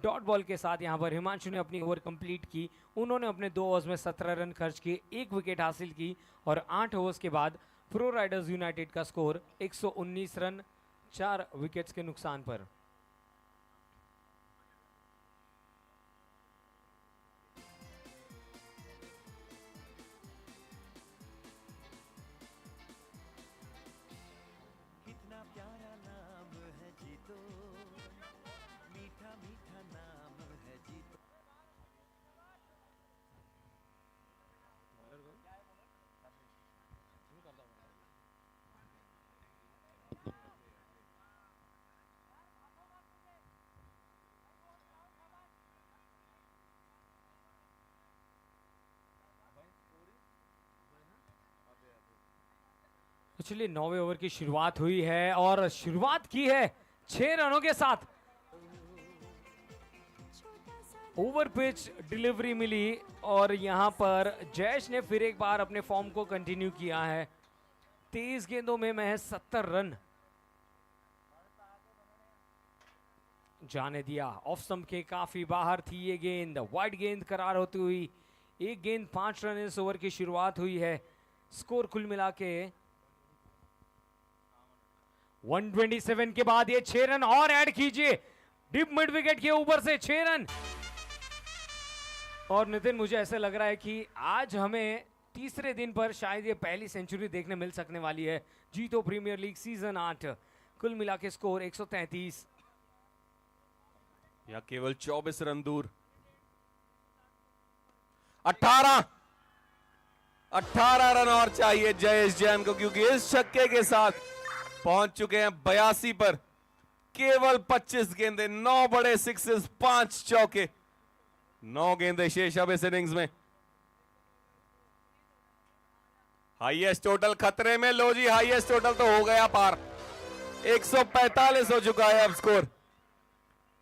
Dot ball के साथ यहाँ पर हिमांशु ने अपनी ओवर कंप्लीट की। उन्होंने अपने 2 ओवर्स में 17 रन खर्च किए, 1 विकेट हासिल की और 8 ओवर्स के बाद प्रो राइडर्स यूनाइटेड का स्कोर 119 रन 4 विकेट्स के नुकसान पर। कितना प्यारा नाम है जी तो, मीठा मीठा नाम है जी तो। तो चलिए 9वें ओवर की शुरुआत हुई है और शुरुआत की है 6 रनों के साथ। ओवर पिच डिलीवरी मिली और यहां पर जैश ने फिर एक बार अपने फॉर्म को कंटिन्यू किया है। 23 गेंदों में महज 70 रन जाने दिया। ऑफ स्टंप के काफी बाहर थी ये गेंद, वाइड गेंद करार होती हुई। एक गेंद 5 रन इस ओवर की शुरुआत हुई है। स्कोर कुल मिला के 127 के बाद ये 6 रन और ऐड कीजिए। डिप मिड विकेट के ऊपर से 6 रन। और नितिन, मुझे ऐसा लग रहा है कि आज हमें तीसरे दिन पर शायद ये पहली सेंचुरी देखने मिल सकने वाली है। JITO premier league season 8। कुल मिला के स्कोर 133 या केवल 24 रन दूर। 18 रन और चाहिए जयेश जैन को, क्योंकि इस छक्के के साथ पहुंच चुके हैं 82 पर। केवल 25 गेंदें, 9 बड़े सिक्सेस, 5 चौके, 9 गेंदें शेष अब इस इनिंग्स में। हाईएस्ट टोटल खतरे में। लो जी, हाईएस्ट टोटल तो हो गया पार। 145 हो चुका है अब स्कोर।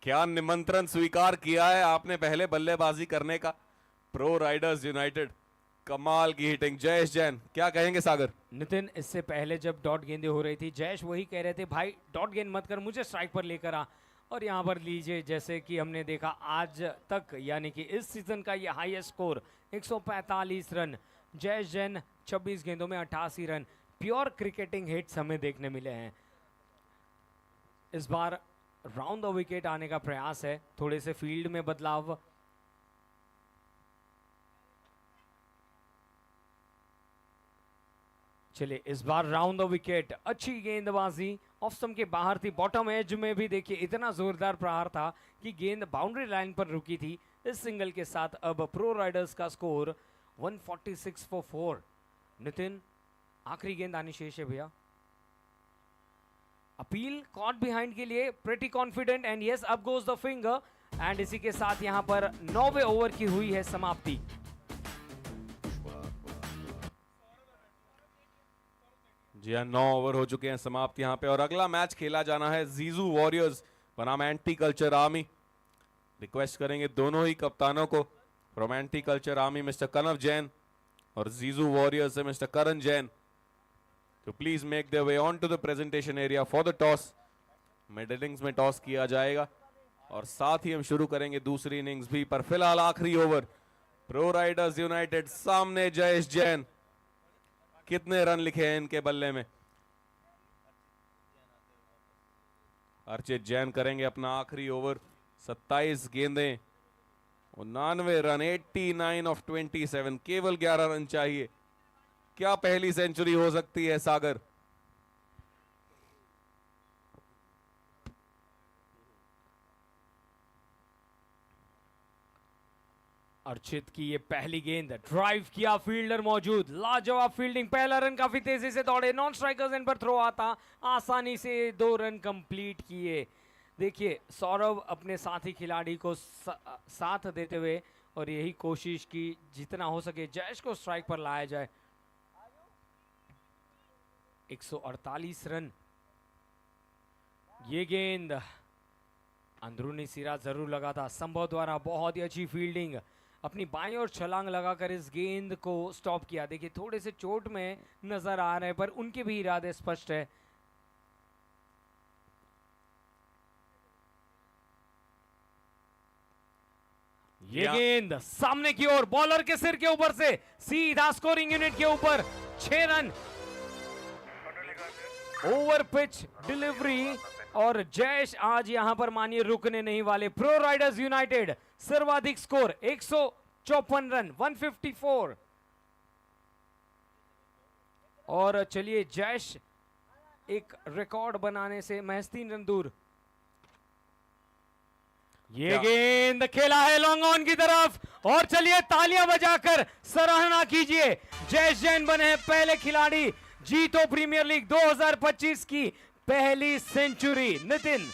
क्या निमंत्रण स्वीकार किया है आपने पहले बल्लेबाजी करने का। प्रो राइडर्स यूनाइटेड, कमाल की हिटिंग। जयेश जैन, क्या कहेंगे सागर? नितिन, इससे पहले जब डॉट गेंदें हो रही थी, जयेश वही कह रहे थे, भाई डॉट गेंद मत कर, मुझे स्ट्राइक पर लेकर आ। और यहाँ पर लीजिए, जैसे कि हमने देखा आज तक, यानी कि इस सीजन का ये highest score 145 run. Jayesh Jain 26 गेंदों में 88 रन। प्योर क्रिकेटिंग हिट्स हमें देखने मिले हैं। इस बार राउंड द विकेट आने का प्रयास है, थोड़े से फील्ड में बदलाव। चलिए, इस बार राउंड द विकेट, अच्छी गेंदबाजी। ऑफ स्टंप के बाहर थी, बॉटम एज में भी देखिए इतना जोरदार प्रहार था कि गेंद बाउंड्री लाइन पर रुकी थी। इस सिंगल के साथ अब प्रो राइडर्स का स्कोर 146 फॉर 4। नितिन, आखिरी गेंद आनी शेष है भैया। अपील कॉट बिहाइंड के लिए pretty confident and yes, up goes the finger. And इसी के साथ यहां पर 9वें ओवर की हुई है समाप्ति। जी हाँ, 9 ओवर हो चुके हैं समाप्त यहाँ पे, और अगला मैच खेला जाना है जीजू वॉरियर्स बनाम एंटी कल्चर आर्मी। रिक्वेस्ट करेंगे दोनों ही कप्तानों को, from anti culture army mister Kanav Jain और जीजू वॉरियर्स से मिस्टर करण जैन, तो please make their way on to the presentation area for the toss. Mid innings में टॉस किया जाएगा और साथ ही हम शुरू करेंगे दूसरी इनिंग्स भी। पर फिलहाल आखिरी ओवर, प्रो राइडर्स यूनाइटेड सामने जयेश जैन। कितने रन लिखे हैं इनके बल्ले में? अर्चित जैन करेंगे अपना आखिरी ओवर। 27 गेंदें, 99 रन, 89 ऑफ 27, केवल 11 रन चाहिए। क्या पहली सेंचुरी हो सकती है सागर? अर्चित की ये पहली गेंद, ड्राइव किया, फील्डर मौजूद, लाजवाब फील्डिंग, पहला रन काफी तेजी से दौड़े, नॉन स्ट्राइकर्स इन पर थ्रो आता, आसानी से 2 रन कंप्लीट किए। देखिए सौरभ अपने साथी खिलाड़ी को साथ देते हुए और यही कोशिश की जितना हो सके जयेश को स्ट्राइक पर लाया जाए। 148 रन। ये गेंद अंदरूनी सिरा जरूर लगा था, संभव द्वारा बहुत ही अच्छी फील्डिंग, अपनी बाईं ओर छलांग लगाकर इस गेंद को स्टॉप किया। देखिए थोड़े से चोट में नजर आ रहे हैं पर उनके भी इरादे स्पष्ट है। ये गेंद सामने की ओर, बॉलर के सिर के ऊपर से सीधा स्कोरिंग यूनिट के ऊपर, 6 रन। ओवर पिच डिलीवरी और जयेश आज यहां पर मानिए रुकने नहीं वाले। प्रो राइडर्स यूनाइटेड सर्वाधिक स्कोर 154 रन, 154। और चलिए जयेश एक रिकॉर्ड बनाने से महज 3 रन दूर। ये गेंद खेला है लॉन्ग ऑन की तरफ और चलिए तालियां बजाकर सराहना कीजिए। जयेश जैन बने हैं पहले खिलाड़ी, जीतो प्रीमियर लीग 2025 की पहली सेंचुरी। नितिन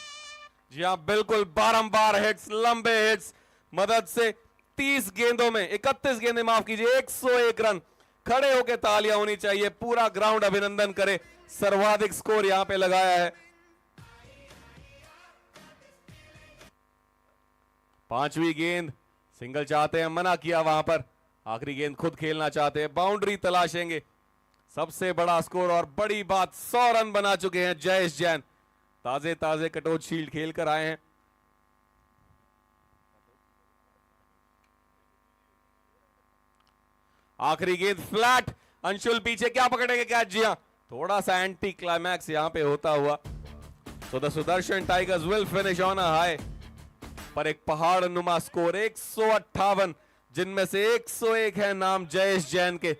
जी हाँ बिल्कुल, बारंबार हिट्स, लंबे हिट्स मदद से 30 गेंदों में 31 गेंदें माफ कीजिए, 101 रन। खड़े होकर तालियां होनी चाहिए, पूरा ग्राउंड अभिनंदन करे, सर्वाधिक स्कोर यहां पे लगाया है। 5वीं गेंद, सिंगल चाहते हैं, मना किया वहां पर। आखिरी गेंद खुद खेलना चाहते हैं, बाउंड्री तलाशेंगे। सबसे बड़ा स्कोर और बड़ी बात, 100 रन बना चुके हैं जयेश जैन, ताजे ताजे कटोच शील्ड खेल कर आए हैं। आखिरी गेंद फ्लैट, अंशुल पीछे क्या पकड़ेंगे कैच? जी हां, थोड़ा सा एंटी क्लाइमैक्स यहां पे होता हुआ। So the Sudarshan tigers will finish on a high, पर एक पहाड़ नुमा स्कोर 158, जिनमें से 101 है नाम जयेश जैन के।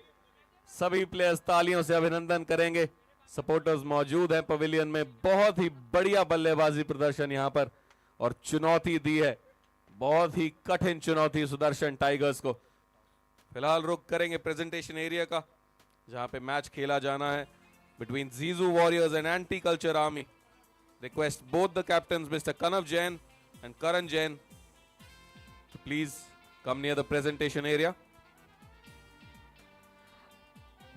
सभी प्लेयर्स तालियों से अभिनंदन करेंगे। सपोर्टर्स मौजूद हैं पवेलियन में, बहुत ही बढ़िया बल्लेबाजी प्रदर्शन यहां पर और चुनौती दी है, बहुत ही कठिन चुनौती सुदर्शन टाइगर्स को। फिलहाल रुक करेंगे प्रेजेंटेशन एरिया का, जहां पे मैच खेला जाना है between Jiju Warriors and anti culture army. Request both the captains mister Kanav Jain and Karan Jain to please come near the presentation area.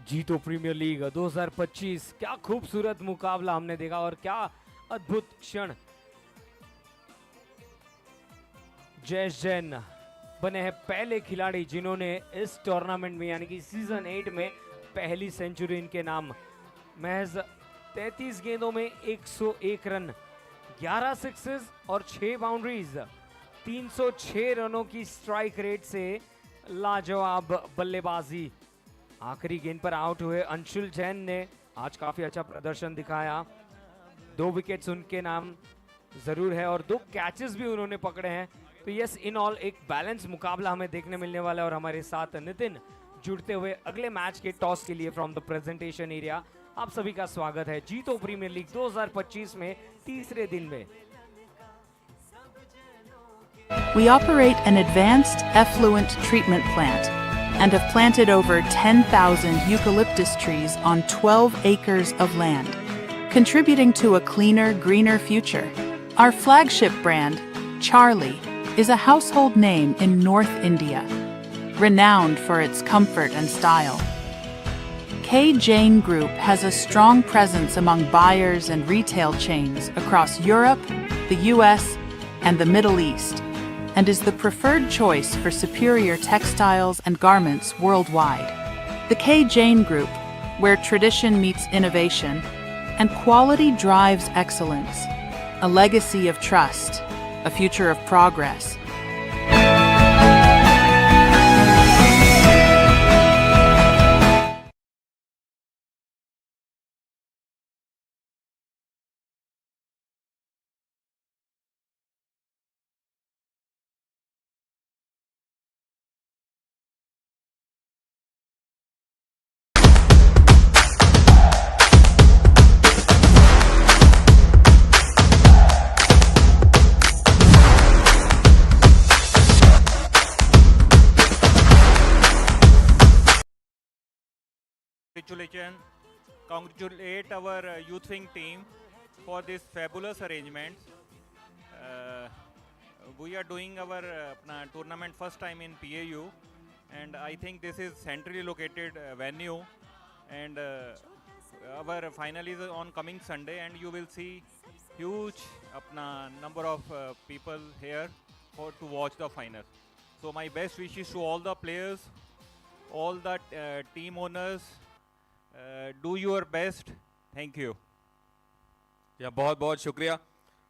जीतो प्रीमियर लीग 2025, क्या खूबसूरत मुकाबला हमने देखा और क्या अद्भुत क्षण। जयेश जैन बने हैं पहले खिलाड़ी जिन्होंने इस टूर्नामेंट में यानी कि सीजन 8 में पहली सेंचुरी इनके नाम। महज 33 गेंदों में 101 रन, 11 सिक्सेस और 6 बाउंड्रीज, 306 रनों की स्ट्राइक रेट से लाजवाब बल्लेबाजी। आखिरी गेंद पर आउट हुए अंशुल जैन ने आज काफी अच्छा प्रदर्शन दिखाया, 2 विकेट्स उनके नाम जरूर है और 2 कैचेस भी उन्होंने पकड़े हैं। तो यस, इन ऑल एक बैलेंस मुकाबला हमें देखने मिलने वाला है। और हमारे साथ नितिन जुड़ते हुए अगले मैच के टॉस के लिए फ्रॉम द प्रेजेंटेशन एरिया आप सभी का स्वागत है जीतो प्रीमियर लीग 2025 में तीसरे दिन में। We operate an advanced effluent treatment plant and have planted over 10,000 eucalyptus trees on 12 acres of land, contributing to a cleaner, greener future. Our flagship brand, Charlie, is a household name in North India, renowned for its comfort and style. K. Jain Group has a strong presence among buyers and retail chains across Europe, the US, and the Middle East, and is the preferred choice for superior textiles and garments worldwide. The K. Jain Group, where tradition meets innovation and quality drives excellence. A legacy of trust, a future of progress. congratulate our youth wing team for this fabulous arrangement. We are doing our tournament first time in PAU, and I think this is centrally located venue, and our final is on coming Sunday, and you will see huge number of people here to watch the final. So my best wishes to all the players, all the team owners. Do your best. Thank you. या बहुत बहुत शुक्रिया.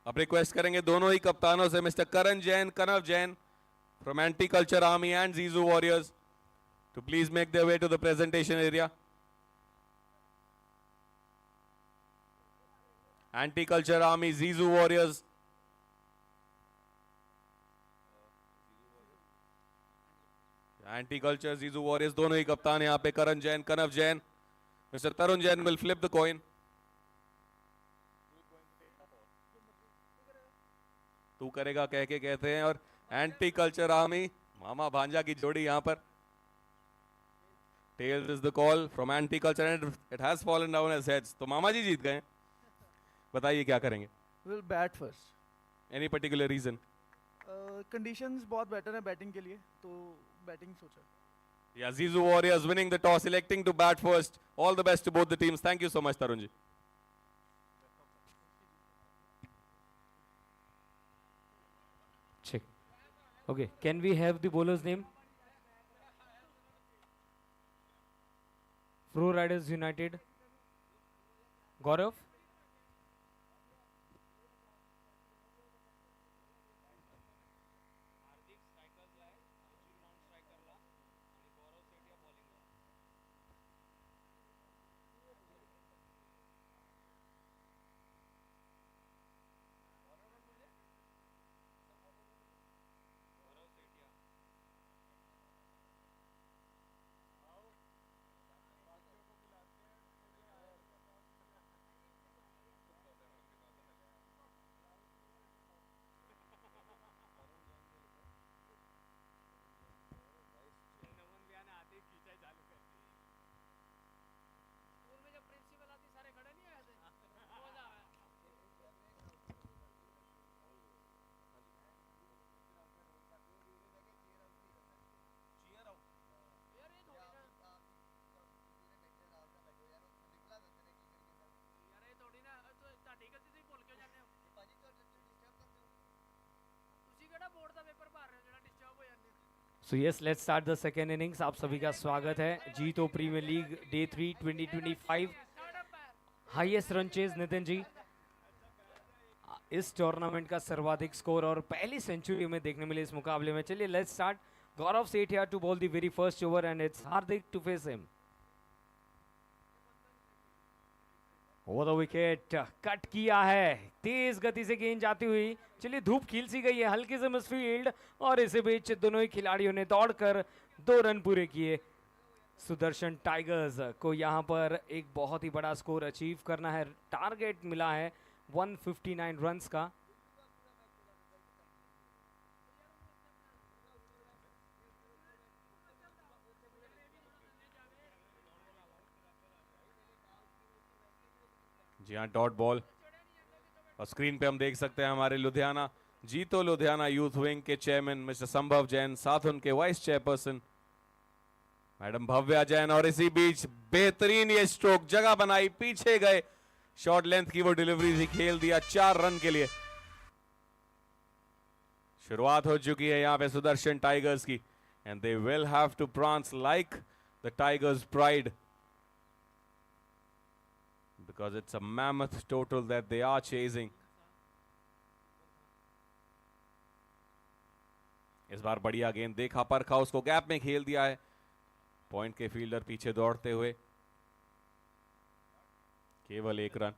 अब request करेंगे दोनों ही कप्तानों से, mister Karan Jain, Kanav Jain from Anti-Culture Army and Zizu Warriors, to please make their way to the presentation area. Anti-Culture Army, Zizu Warriors. Anti-Culture, Zizu Warriors, दोनों ही कप्तान यहाँ पे, करण जैन, कनव Jain. Mr. Tarun Jain will flip the coin. तू करेगा कह के कहते हैं, और एंटी कल्चर आर्मी मामा भांजा की जोड़ी यहाँ पर. Tails is the call from anti culture and it has fallen down as heads. तो मामा जी जीत गए. बताइए क्या करेंगे? We'll bat first. Any particular reason? Conditions बहुत better है बैटिंग के लिए, तो बैटिंग सोचा. Yeah, Zizu Warriors winning the toss, electing to bat first. All the best to both the teams. Thank you so much, Tarun ji. Check. Okay, can we have the bowler's name? Pro Riders United. Gaurav? So yes, let's start the second innings. आप सभी का स्वागत है. JITO premier league day 3 2025. Highest run chase Nitin ji. इस tournament का सर्वाधिक score और पहली सेंचुरी में देखने मिली इस मुकाबले में. चलिए let's start. Gaurav Sethia to bowl the very first over and it's Hardik to face him. Over the wicket cut किया है, तेज गति से गेंद जाती हुई. चलिए धूप खिल सी गई है हल्के से मिसफील्ड, और इसी बीच दोनों ही खिलाड़ियों ने दौड़कर 2 रन पूरे किए. सुदर्शन टाइगर्स को यहां पर एक बहुत ही बड़ा स्कोर अचीव करना है. टारगेट मिला है 159 रन्स का. जी हाँ, डॉट बॉल. और स्क्रीन पे हम देख सकते हैं हमारे लुधियाना, जीतो लुधियाना यूथ विंग के चेयरमैन मिस्टर संभव जैन, साथ उनके vice chairperson madam Bhavya Jain. और इसी बीच बेहतरीन ये स्ट्रोक, जगह बनाई, पीछे गए, शॉर्ट लेंथ की वो डिलीवरी थी, खेल दिया 4 रन के लिए. शुरुआत हो चुकी है यहाँ पे सुदर्शन टाइगर्स की, and they will have to prance like the tigers pride, because it's a mammoth total that they are chasing. इस बार बढ़िया गेंद देखा परखा, उसको गैप में खेल दिया है. पॉइंट के फील्डर पीछे दौड़ते हुए, केवल 1 रन.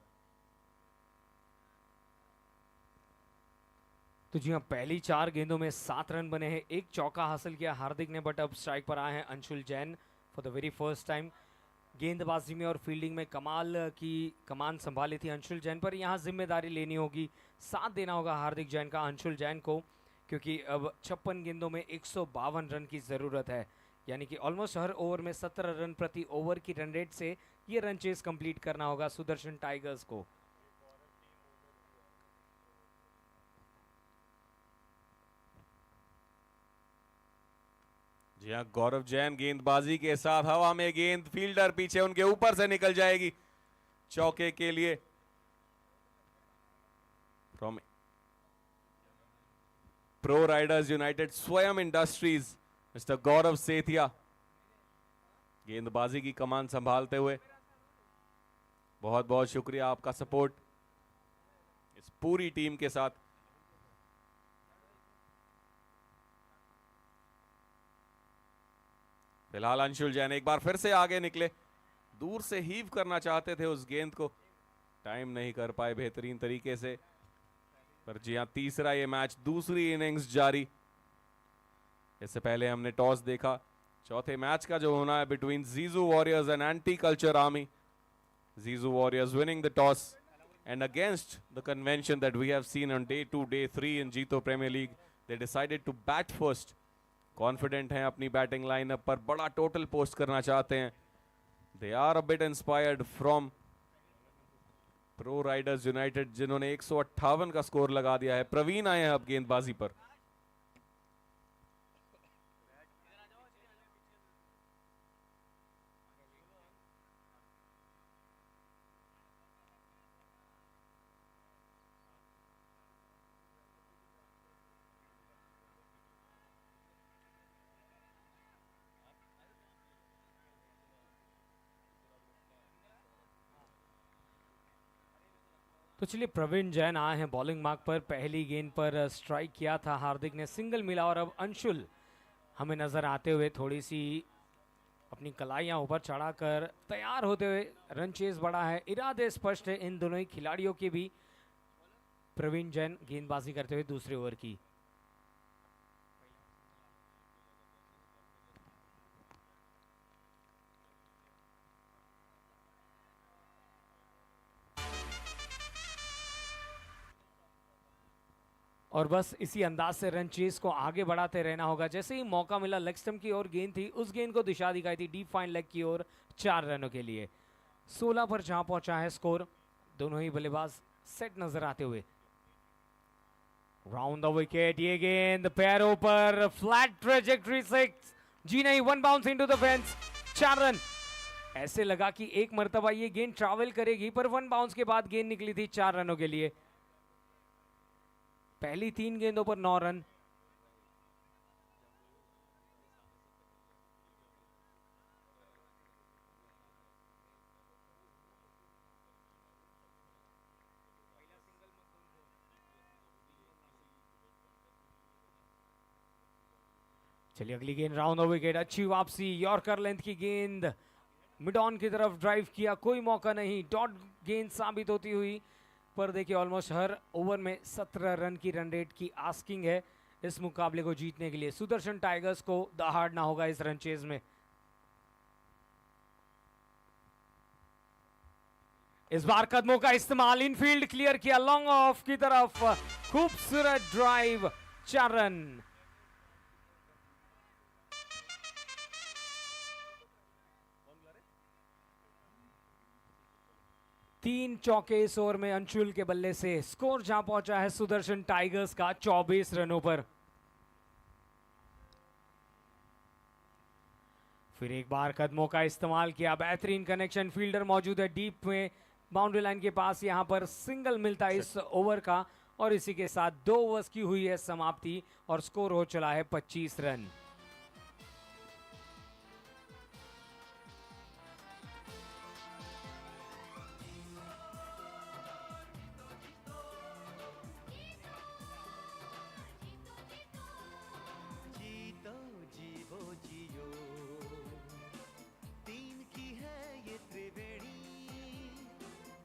तो जी हाँ, पहली 4 गेंदों में 7 रन बने हैं. 1 चौका हासिल किया हार्दिक ने, बट अब स्ट्राइक पर आए हैं Anshul Jain for the very first time. गेंदबाजी में और फील्डिंग में कमाल की कमान संभाली थी अंशुल जैन पर. यहाँ जिम्मेदारी लेनी होगी, साथ देना होगा हार्दिक जैन का अंशुल जैन को, क्योंकि अब 56 गेंदों में 152 रन की ज़रूरत है. यानी कि ऑलमोस्ट हर ओवर में 17 रन प्रति ओवर की रन रेट से ये रन चेस कंप्लीट करना होगा सुदर्शन टाइगर्स को। जी हाँ, गौरव जैन गेंदबाजी के साथ हवा में गेंद, फील्डर पीछे उनके ऊपर से निकल जाएगी चौके के लिए। फ्रॉम प्रो राइडर्स यूनाइटेड स्वयं इंडस्ट्रीज मिस्टर गौरव सेठिया गेंदबाजी की कमान संभालते हुए। बहुत बहुत शुक्रिया आपका सपोर्ट इस पूरी टीम के साथ। फिलहाल अंशुल जैन एक बार फिर से आगे निकले, दूर से हीव करना चाहते थे उस गेंद को, टाइम नहीं कर पाए बेहतरीन तरीके से। पर जी हां, तीसरा ये मैच, दूसरी इनिंग्स जारी। इससे पहले हमने टॉस देखा, चौथे मैच का जो होना है between Jiju Warriors and anti culture army. Jiju warriors winning the toss and against the convention that we have seen on day 2, day 3 in Jeeto Premier League, they decided to bat first. Confident हैं अपनी batting lineup पर, बड़ा total post करना चाहते हैं। They are a bit inspired from Pro Riders United जिन्होंने 158 का score लगा दिया है। प्रवीण आए हैं अब गेंदबाजी पर। तो चलिए, प्रवीण जैन आए हैं बॉलिंग मार्क पर। पहली गेंद पर स्ट्राइक किया था, हार्दिक ने सिंगल मिला और अब अंशुल हमें नजर आते हुए थोड़ी सी अपनी कलाइयां ऊपर चढ़ाकर तैयार होते हुए। रन चेस बड़ा है, इरादे स्पष्ट है इन दोनों ही खिलाड़ियों के भी। प्रवीण जैन गेंदबाजी करते हुए दूसरे ओवर की। और बस इसी अंदाज से रन चेस को आगे बढ़ाते रहना होगा। जैसे ही मौका मिला, लेग स्टंप की ओर गेंद थी, उस गेंद को दिशा दिखाई थी डीप फाइन लेग की ओर 4 रनों के लिए। 16 पर जहां पहुंचा है स्कोर, दोनों ही बल्लेबाज सेट नजर आते हुए। राउंड द विकेट, ये गेंद पैरों पर, फ्लैट ट्रेजेक्टरी 6, जी नहीं, 1 bounce into the fence, 4 run. ऐसे लगा कि एक मर्तबा ये गेंद ट्रैवल करेगी, पर 1 बाउंस के बाद गेंद निकली थी 4 रनों के लिए। पहली 3 गेंदों पर 9 रन। चलिए अगली गेंद, राउंड द विकेट, अच्छी वापसी, यॉर्कर लेंथ की गेंद, मिड ऑन की तरफ ड्राइव किया, कोई मौका नहीं, डॉट गेंद साबित होती हुई। पर देखिए, ऑलमोस्ट हर ओवर में 17 रन की रन रेट की आस्किंग है इस मुकाबले को जीतने के लिए। सुदर्शन टाइगर्स को दहाड़ना होगा इस रन चेज में। इस बार कदमों का इस्तेमाल, इनफील्ड क्लियर किया, लॉन्ग ऑफ की तरफ, खूबसूरत ड्राइव, 4 रन। तीन चौके इस ओवर में अंशुल के बल्ले से। स्कोर जहां पहुंचा है सुदर्शन टाइगर्स का 24 रनों पर। फिर एक बार कदमों का इस्तेमाल किया, बेहतरीन कनेक्शन, फील्डर मौजूद है डीप में, बाउंड्री लाइन के पास। यहां पर सिंगल मिलता है इस ओवर का और इसी के साथ 2 ओवर्स की हुई है समाप्ति और स्कोर हो चला है 25 रन। जीतो जीवो जियो, तीन की है ये त्रिवेणी,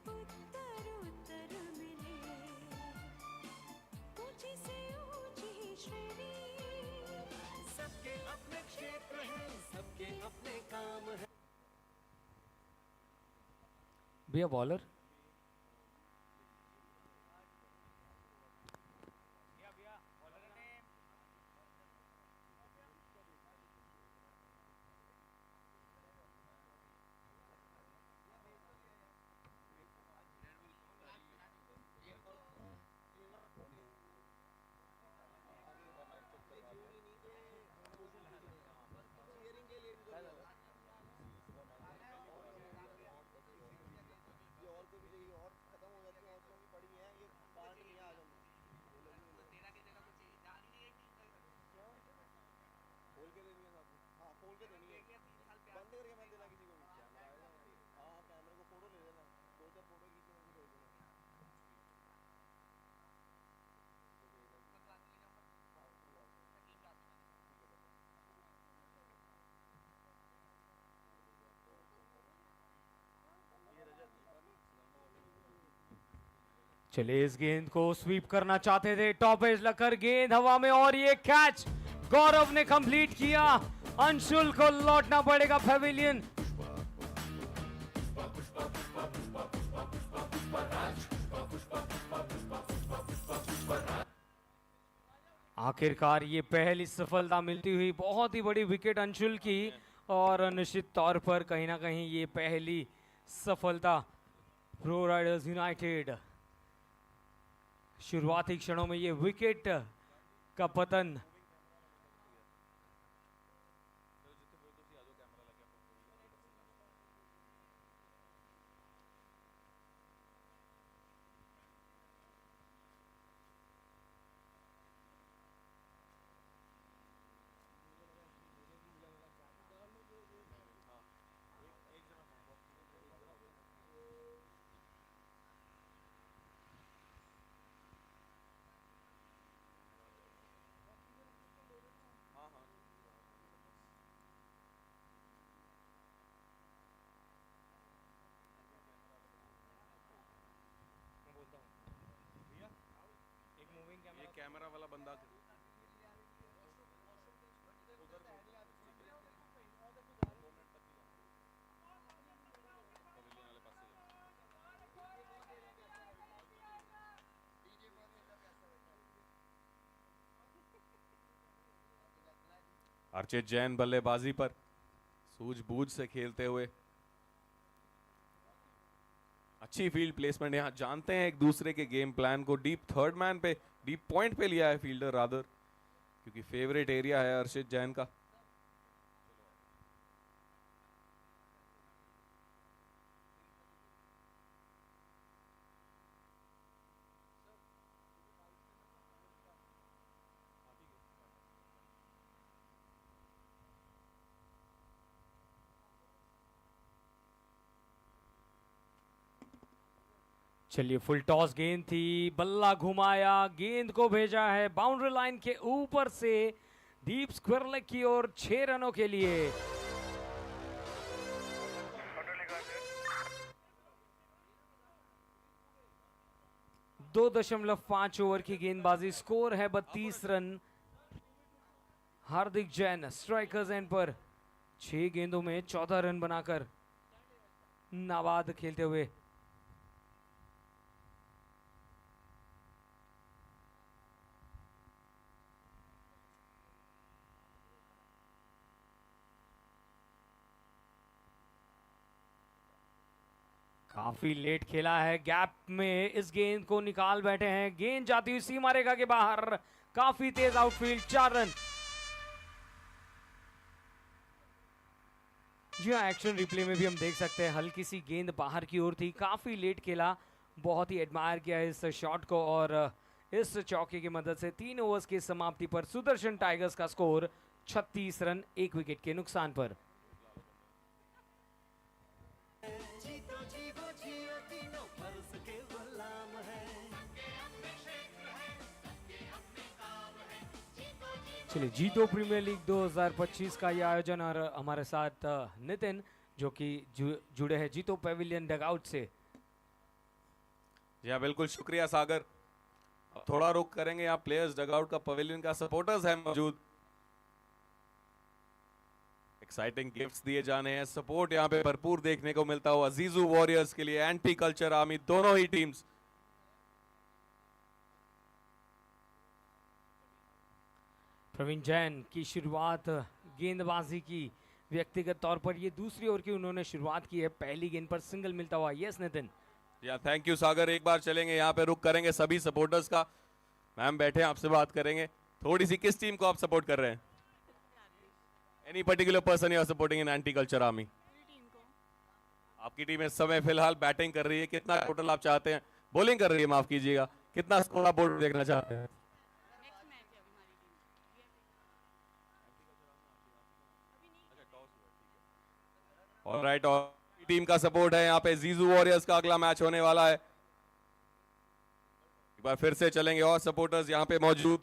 उत्तर उत्तर मिले, ऊंची से ऊंची श्रेणी, सबके अपने क्षेत्र हैं, सबके अपने काम हैं। भैया बॉलर चलिए इस गेंद को स्वीप करना चाहते थे, टॉप एज लगकर गेंद हवा में और ये कैच गौरव ने कंप्लीट किया। अंशुल को लौटना पड़ेगा पवेलियन। आखिरकार ये पहली सफलता मिलती हुई, बहुत ही बड़ी विकेट अंशुल की और निश्चित तौर पर कहीं ना कहीं ये पहली सफलता प्रो राइडर्स यूनाइटेड। शुरुआती क्षणों में ये विकेट का पतन ये कैमरा वाला बंदा अर्चित जैन बल्लेबाजी पर सूझबूझ से खेलते हुए, अच्छी फील्ड प्लेसमेंट, यहां जानते हैं एक दूसरे के गेम प्लान को। डीप थर्ड मैन पे, डीप पॉइंट पे लिया है फील्डर रादर, क्योंकि फेवरेट एरिया है अर्चित जैन का। चलिए फुल टॉस गेंद थी, बल्ला घुमाया, गेंद को भेजा है बाउंड्री लाइन के ऊपर से डीप स्क्वायर लेग की ओर 6 रनों के लिए। दो 2.5 ओवर की गेंदबाजी, स्कोर है 32 run. Hardik Jain strikers and पर 6 गेंदों में 14 रन बनाकर नाबाद खेलते हुए। काफी लेट खेला है, गैप में इस गेंद को निकाल बैठे हैं, गेंद जाती हुई सीमा रेखा के बाहर, काफी तेज आउटफील्ड, 4 रन। जी हाँ, एक्शन रिप्ले में भी हम देख सकते हैं हल्की सी गेंद बाहर की ओर थी, काफी लेट खेला, बहुत ही एडमायर किया इस शॉट को और इस चौके की मदद से 3 ओवर्स की समाप्ति पर सुदर्शन टाइगर्स का स्कोर 36 रन 1 विकेट के नुकसान पर। चलिए जीतो प्रीमियर लीग 2025 का ये आयोजन और हमारे साथ नितिन जो कि जुड़े हैं जीतो पेविलियन डगआउट से। जी हाँ बिल्कुल, शुक्रिया सागर। अब थोड़ा रुक करेंगे, यहाँ प्लेयर्स डगआउट का पवेलियन का सपोर्टर्स है मौजूद, एक्साइटिंग गिफ्ट्स दिए जाने हैं, सपोर्ट यहाँ पे भरपूर देखने को मिलता हुआ जीजू वॉरियर्स के लिए, एंटी कल्चर आर्मी, दोनों ही टीम्स। प्रवीण जैन की शुरुआत गेंदबाजी की, व्यक्तिगत तौर पर ये दूसरी ओवर की उन्होंने शुरुआत की है, पहली गेंद पर सिंगल मिलता हुआ। यस नितिन। या थैंक यू सागर। एक बार चलेंगे यहाँ पे, रुक करेंगे सभी सपोर्टर्स का। मैम बैठे हैं, आपसे बात करेंगे थोड़ी सी। किस टीम को आप सपोर्ट कर रहे हैं? Any particular person you are supporting in anti culture army? आपकी टीम इस समय फिलहाल बैटिंग कर रही है, कितना टोटल आप चाहते हैं? बॉलिंग कर रही है, माफ कीजिएगा। कितना स्कोर आप बोर्ड देखना चाहते हैं? ऑलराइट, और टीम का सपोर्ट है यहाँ पे। जीजू वॉरियर्स का अगला मैच होने वाला है। एक बार फिर से चलेंगे और सपोर्टर्स यहाँ पे मौजूद।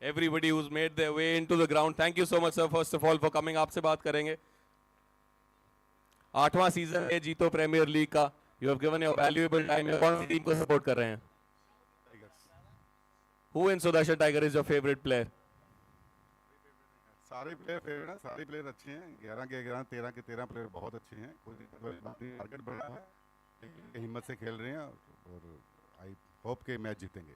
Everybody who's made their way into the ground, thank you so much sir first of all for coming। आपसे बात करेंगे। 8वां सीजन है जीतो प्रीमियर लीग का, You have given your valuable time. कौन सी टीम को सपोर्ट कर रहे हैं? Who in Sudarshan Tiger is your favorite player? सारे प्लेयर फेवरेट हैं, सारे प्लेयर अच्छे हैं, 11 के 11, 13 के 13 प्लेयर बहुत अच्छे हैं, कोई दिक्कत वाली बात नहीं, टारगेट बड़ा है, लेकिन हिम्मत से खेल रहे हैं और आई होप के मैच जीतेंगे।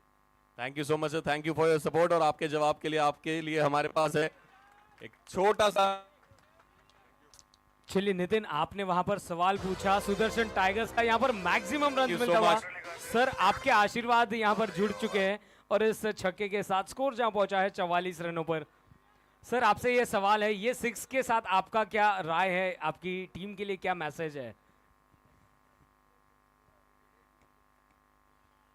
Thank you so much sir, thank you for your support. और आपके जवाब के लिए हमारे पास है एक छोटा सा। चलिए नितिन, आपने वहां पर सवाल पूछा, सुदर्शन टाइगर्स का यहाँ पर मैक्सिमम रन Thank you मिलता so हुआ। much. सर आपके आशीर्वाद यहाँ पर जुड़ चुके हैं और इस छक्के के साथ स्कोर जहां पहुंचा है 44 रनों पर। सर आपसे ये सवाल है, ये 6 के साथ आपका क्या राय है, आपकी टीम के लिए क्या मैसेज है?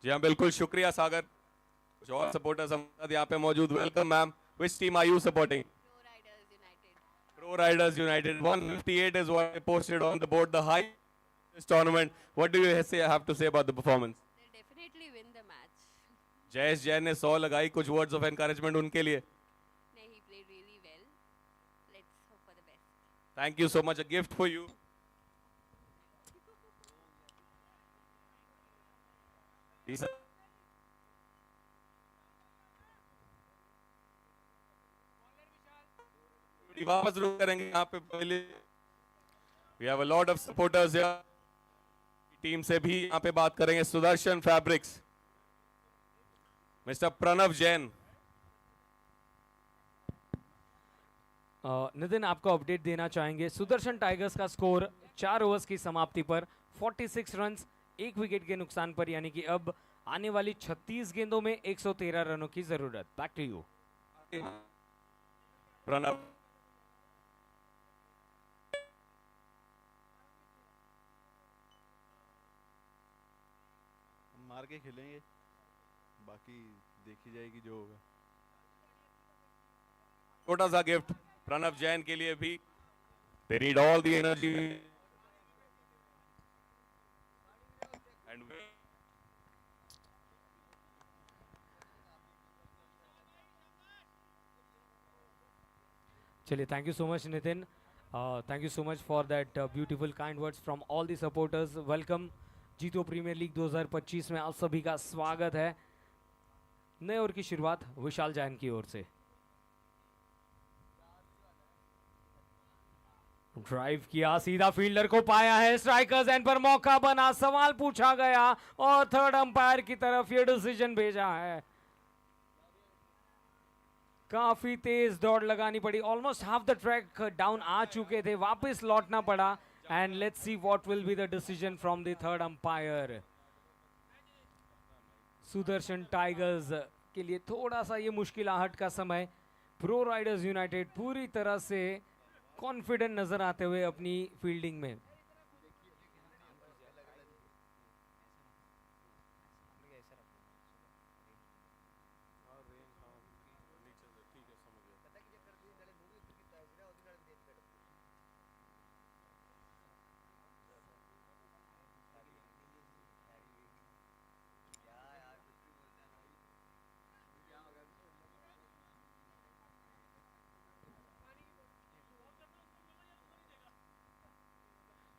जी हाँ बिल्कुल, शुक्रिया सागर। कुछ और सपोर्टर्स हम यहाँ पे मौजूद। Welcome ma'am. Which team are you supporting? Pro Riders United. 158 is what I posted on the board. The high this tournament. What do you have to say about the performance? They'll definitely win the match. Jayesh Jain ने 100 लगाई, कुछ words of encouragement उनके लिए? No, he played really well. Let's hope for the best. Thank you so much. A gift for you. जी sir. वापस रुक करेंगे यहाँ पे पहले। We have a lot of supporters here. Team से भी यहाँ पे बात करेंगे। Sudarshan Fabrics, mister Pranav Jain. नितिन आपको अपडेट देना चाहेंगे, सुदर्शन टाइगर्स का स्कोर 4 ओवर्स की समाप्ति पर 46 रन्स, 1 विकेट के नुकसान पर, यानी कि अब आने वाली 36 गेंदों में 113 रनों की जरूरत। Back to you Pranav. मार के खेलेंगे, बाकी देखी जाएगी जो होगा। छोटा सा गिफ्ट प्रणव जैन के लिए भी। They need all the energy and चलिए, thank you so much Nitin, thank you so much for that beautiful kind words from all the supporters. Welcome जीतो प्रीमियर लीग 2025 में आप सभी का स्वागत है। नए ओवर की शुरुआत विशाल जैन की ओर से। ड्राइव किया, सीधा फील्डर को पाया है, स्ट्राइकर्स एंड पर मौका बना, सवाल पूछा गया और थर्ड अंपायर की तरफ ये डिसीजन भेजा है। काफी तेज दौड़ लगानी पड़ी, almost half the track down आ चुके थे, वापस लौटना पड़ा। And let's see what will be the decision from the third umpire. Sudarshan Tigers के लिए थोड़ा सा ये मुश्किलाहट का समय। प्रो राइडर्स यूनाइटेड पूरी तरह से कॉन्फिडेंट नजर आते हुए अपनी फील्डिंग में।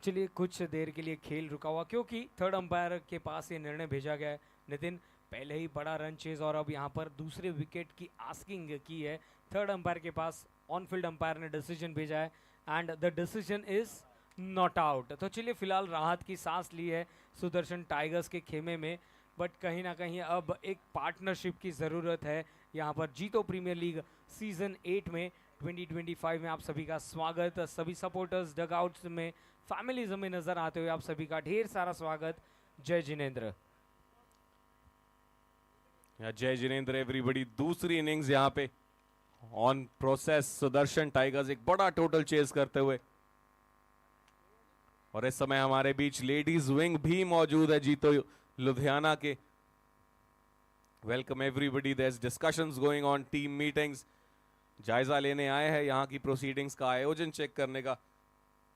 चलिए, कुछ देर के लिए खेल रुका हुआ क्योंकि थर्ड अंपायर के पास ये निर्णय भेजा गया है। नितिन, पहले ही बड़ा रन चेज और अब यहाँ पर दूसरे विकेट की आस्किंग की है थर्ड अंपायर के पास। ऑन फील्ड अंपायर ने डिसीजन भेजा है and the decision is not out. तो चलिए, फिलहाल राहत की सांस ली है सुदर्शन टाइगर्स के खेमे में, बट कहीं ना कहीं अब एक पार्टनरशिप की ज़रूरत है यहाँ पर। जीतो प्रीमियर लीग सीजन 8 में 2025 में आप सभी का स्वागत। सभी सपोर्टर्स डगआउट्स में, फैमिलीज में नजर आते हुए आप सभी का ढेर सारा स्वागत। जय जिनेंद्र। जय जिनेंद्र एवरीबॉडी। दूसरी इनिंग्स यहाँ पे ऑन प्रोसेस। सुदर्शन टाइगर्स एक बड़ा टोटल चेस करते हुए, और इस समय हमारे बीच लेडीज विंग भी मौजूद है जीतो लुधियाना के। Welcome everybody. There is discussions going on, team meetings, जायजा लेने आए हैं यहाँ की प्रोसीडिंग्स का आयोजन चेक करने का।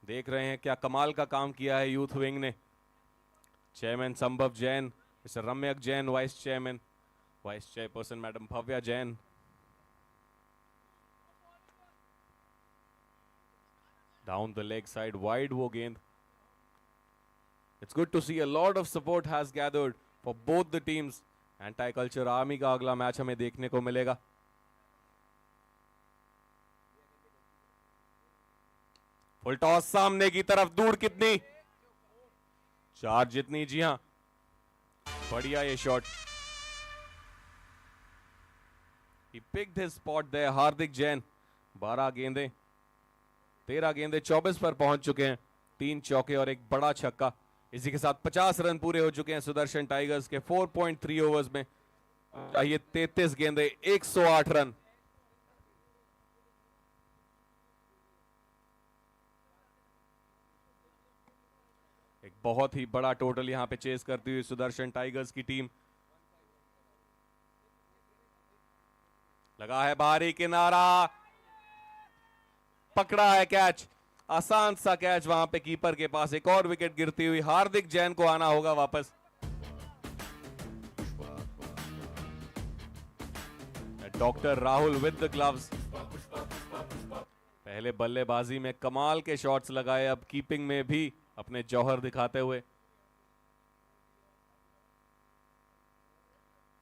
देख रहे हैं क्या कमाल का काम किया है यूथ विंग ने। चेयरमैन संभव Jain, mister रम्यक Jain vice chairman, vice chairperson madam Bhavya Jain. Down the leg side wide वो गेंद। It's good to see a lot of support has gathered for both the teams. Anti culture army का अगला match हमें देखने को मिलेगा. फुल टॉस सामने की तरफ, दूर कितनी, 4 जितनी. जी हां, बढ़िया ये shot. He picked his spot there. हार्दिक जैन 12 गेंदे 13 गेंदे 24 पर पहुंच चुके हैं. 3 चौके और एक बड़ा छक्का. इसी के साथ 50 रन पूरे हो चुके हैं सुदर्शन टाइगर्स के. 4.3 ओवर्स में चाहिए 33 गेंदे 108 रन. एक बहुत ही बड़ा टोटल यहां पे चेस करती हुई सुदर्शन टाइगर्स की टीम. लगा है बाहरी किनारा, पकड़ा है कैच. आसान सा कैच वहां पे कीपर के पास. एक और विकेट गिरती हुई. हार्दिक जैन को आना होगा वापस. Doctor Rahul with the gloves. पहले बल्लेबाजी में कमाल के शॉट्स लगाए, अब कीपिंग में भी अपने जौहर दिखाते हुए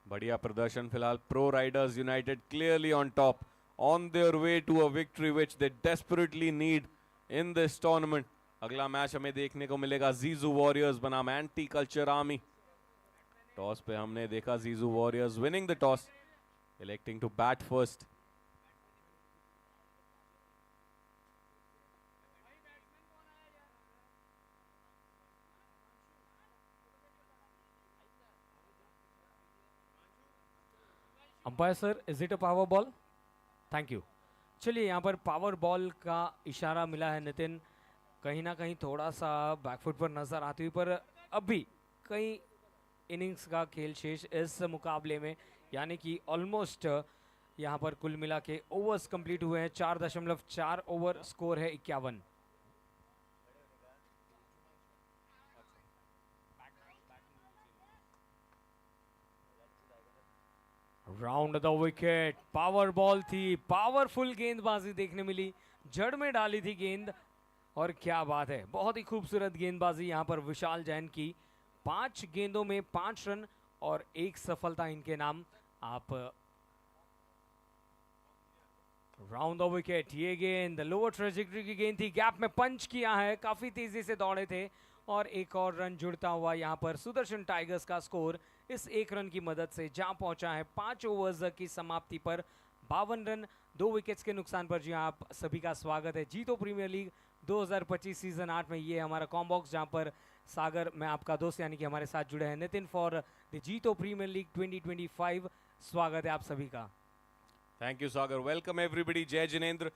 बढ़िया प्रदर्शन फिलहाल. Pro riders united clearly on top, on their way to a victory which they desperately need in this tournament. अगला मैच हमें देखने को मिलेगा जीजू वॉरियर्स बनाम एंटी कल्चर आर्मी. टॉस पे हमने देखा Jiju warriors winning the toss, electing to bat first. Umpire sir, is it a power ball? Thank you. चलिए, यहाँ पर पावर बॉल का इशारा मिला है नितिन. कहीं ना कहीं थोड़ा सा बैकफुट पर नजर आती हुई, पर अभी कई इनिंग्स का खेल शेष इस मुकाबले में, यानी कि ऑलमोस्ट यहाँ पर कुल मिला के ओवर्स कंप्लीट हुए हैं. 4.4 ओवर, स्कोर है 51. Round the wicket, power ball थी, पावरफुल गेंदबाजी देखने मिली, जड़ में डाली थी गेंद. और क्या बात है, बहुत ही खूबसूरत गेंदबाजी यहाँ पर विशाल जैन की. 5 गेंदों में 5 रन और 1 सफलता इनके नाम. आप राउंड द विकेट, ये गेंद लोअर ट्रेजेक्टरी की गेंद थी, गैप में पंच किया है, काफी तेजी से दौड़े थे और एक और रन जुड़ता हुआ यहाँ पर सुदर्शन टाइगर्स का स्कोर इस 1 रन की मदद से जहां पहुंचा है 5 ओवर्स की समाप्ति पर 52 रन 2 विकेट्स के नुकसान पर. जी आप सभी का स्वागत है जीतो प्रीमियर लीग 2025 सीजन 8 में. ये हमारा कॉम्बॉक्स जहां पर सागर, मैं आपका दोस्त यानी कि हमारे साथ जुड़े हैं नितिन फॉर द जीतो प्रीमियर लीग 2025. स्वागत है आप सभी का. Thank you Sagar, welcome everybody. जय जिनेंद्र.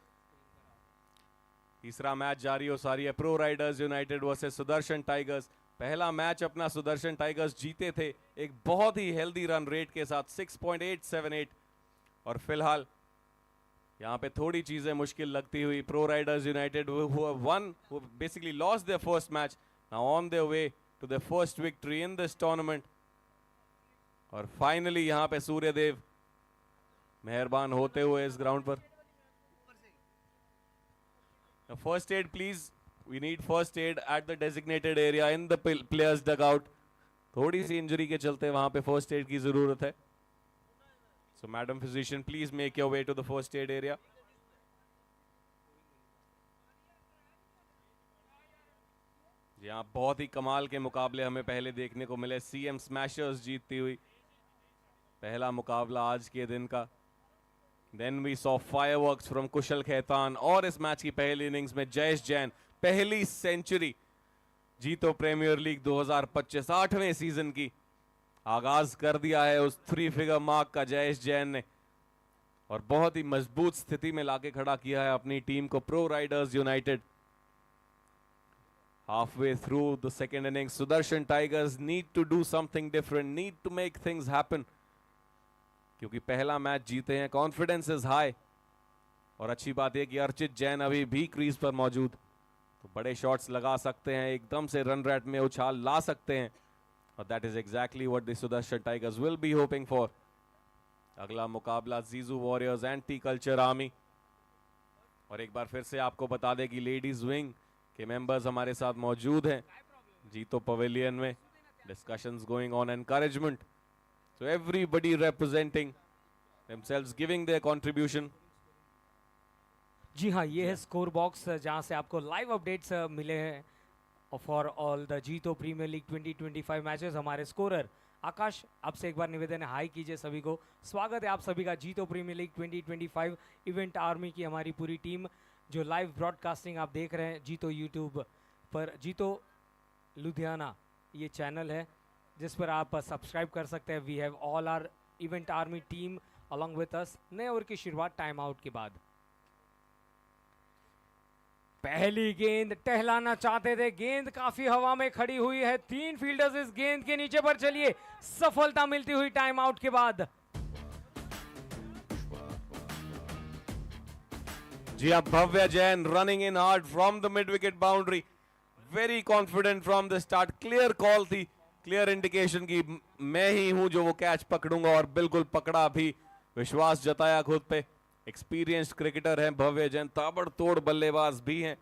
तीसरा मैच जारी हो सारी है. Pro riders United versus Sudarshan tigers. पहला मैच अपना सुदर्शन टाइगर्स जीते थे एक बहुत ही हेल्दी रन रेट के साथ 6.878. और फिलहाल यहाँ पे थोड़ी चीजें मुश्किल लगती हुई pro riders United who basically lost their first match, now on their way to their first victory in this tournament. और फाइनली यहाँ पे सूर्यदेव मेहरबान होते हुए इस ग्राउंड पर. First aid please, we need first aid at the designated area in the players dugout. थोड़ी सी injury के चलते वहां पे फर्स्ट एड की जरूरत है. So madam physician, please make your way to the first aid area. यहाँ बहुत ही कमाल के मुकाबले हमें पहले देखने को मिले. सीएम स्मैशर्स जीतती हुई पहला मुकाबला आज के दिन का. Then we saw fireworks from कुशल खेतान. और इस मैच की पहली इनिंग्स में जयेश जैन पहली सेंचुरी जीतो प्रीमियर लीग 2025 8वें सीजन की आगाज कर दिया है उस 3 फिगर मार्क का जयेश जैन ने. और बहुत ही मजबूत स्थिति में लाके खड़ा किया है अपनी टीम को pro riders United. halfway through the second innings, Sudarshan Tigers need to do something different, need to make things happen. क्योंकि पहला मैच जीते हैं, कॉन्फिडेंस इज हाई. और अच्छी बात यह कि अर्चित जैन अभी भी क्रीज पर मौजूद, तो बड़े शॉट्स लगा सकते हैं, एकदम से रन रेट में उछाल ला सकते हैं. और that is exactly what the Sudarshan tigers will be hoping for. अगला मुकाबला जीजू वॉरियर्स एंटी कल्चर आर्मी. और एक बार फिर से आपको बता दें कि लेडीज विंग के मेंबर्स हमारे साथ मौजूद हैं. जीतो पवेलियन में discussions going on, encouragement, so everybody representing themselves, giving their contribution. जी हाँ, ये है स्कोर बॉक्स जहाँ से आपको लाइव अपडेट्स मिले हैं फॉर ऑल द जीतो प्रीमियर लीग 2025 मैचेस। हमारे स्कोरर आकाश, आपसे एक बार निवेदन है, हाई कीजिए सभी को। स्वागत है आप सभी का जीतो प्रीमियर लीग 2025 इवेंट आर्मी की हमारी पूरी टीम, जो लाइव ब्रॉडकास्टिंग आप देख रहे हैं जीतो यूट्यूब पर। जीतो लुधियाना ये चैनल है जिस पर आप सब्सक्राइब कर सकते हैं। We have all our event army team along with us. नए ओवर की शुरुआत टाइम आउट के बाद। पहली गेंद टहलाना चाहते थे, गेंद काफी हवा में खड़ी हुई है, 3 फील्डर्स इस गेंद के नीचे पर। चलिए, सफलता मिलती हुई टाइम आउट के बाद। जी अब Bhavya Jain running in hard from the mid wicket boundary, very confident from the start. Clear call थी, क्लियर इंडिकेशन की मैं ही हूं जो वो कैच पकड़ूंगा, और बिल्कुल पकड़ा भी। विश्वास जताया खुद पे। एक्सपीरियंस्ड क्रिकेटर हैं भव्य जैन, ताबड़तोड़ बल्लेबाज भी हैं,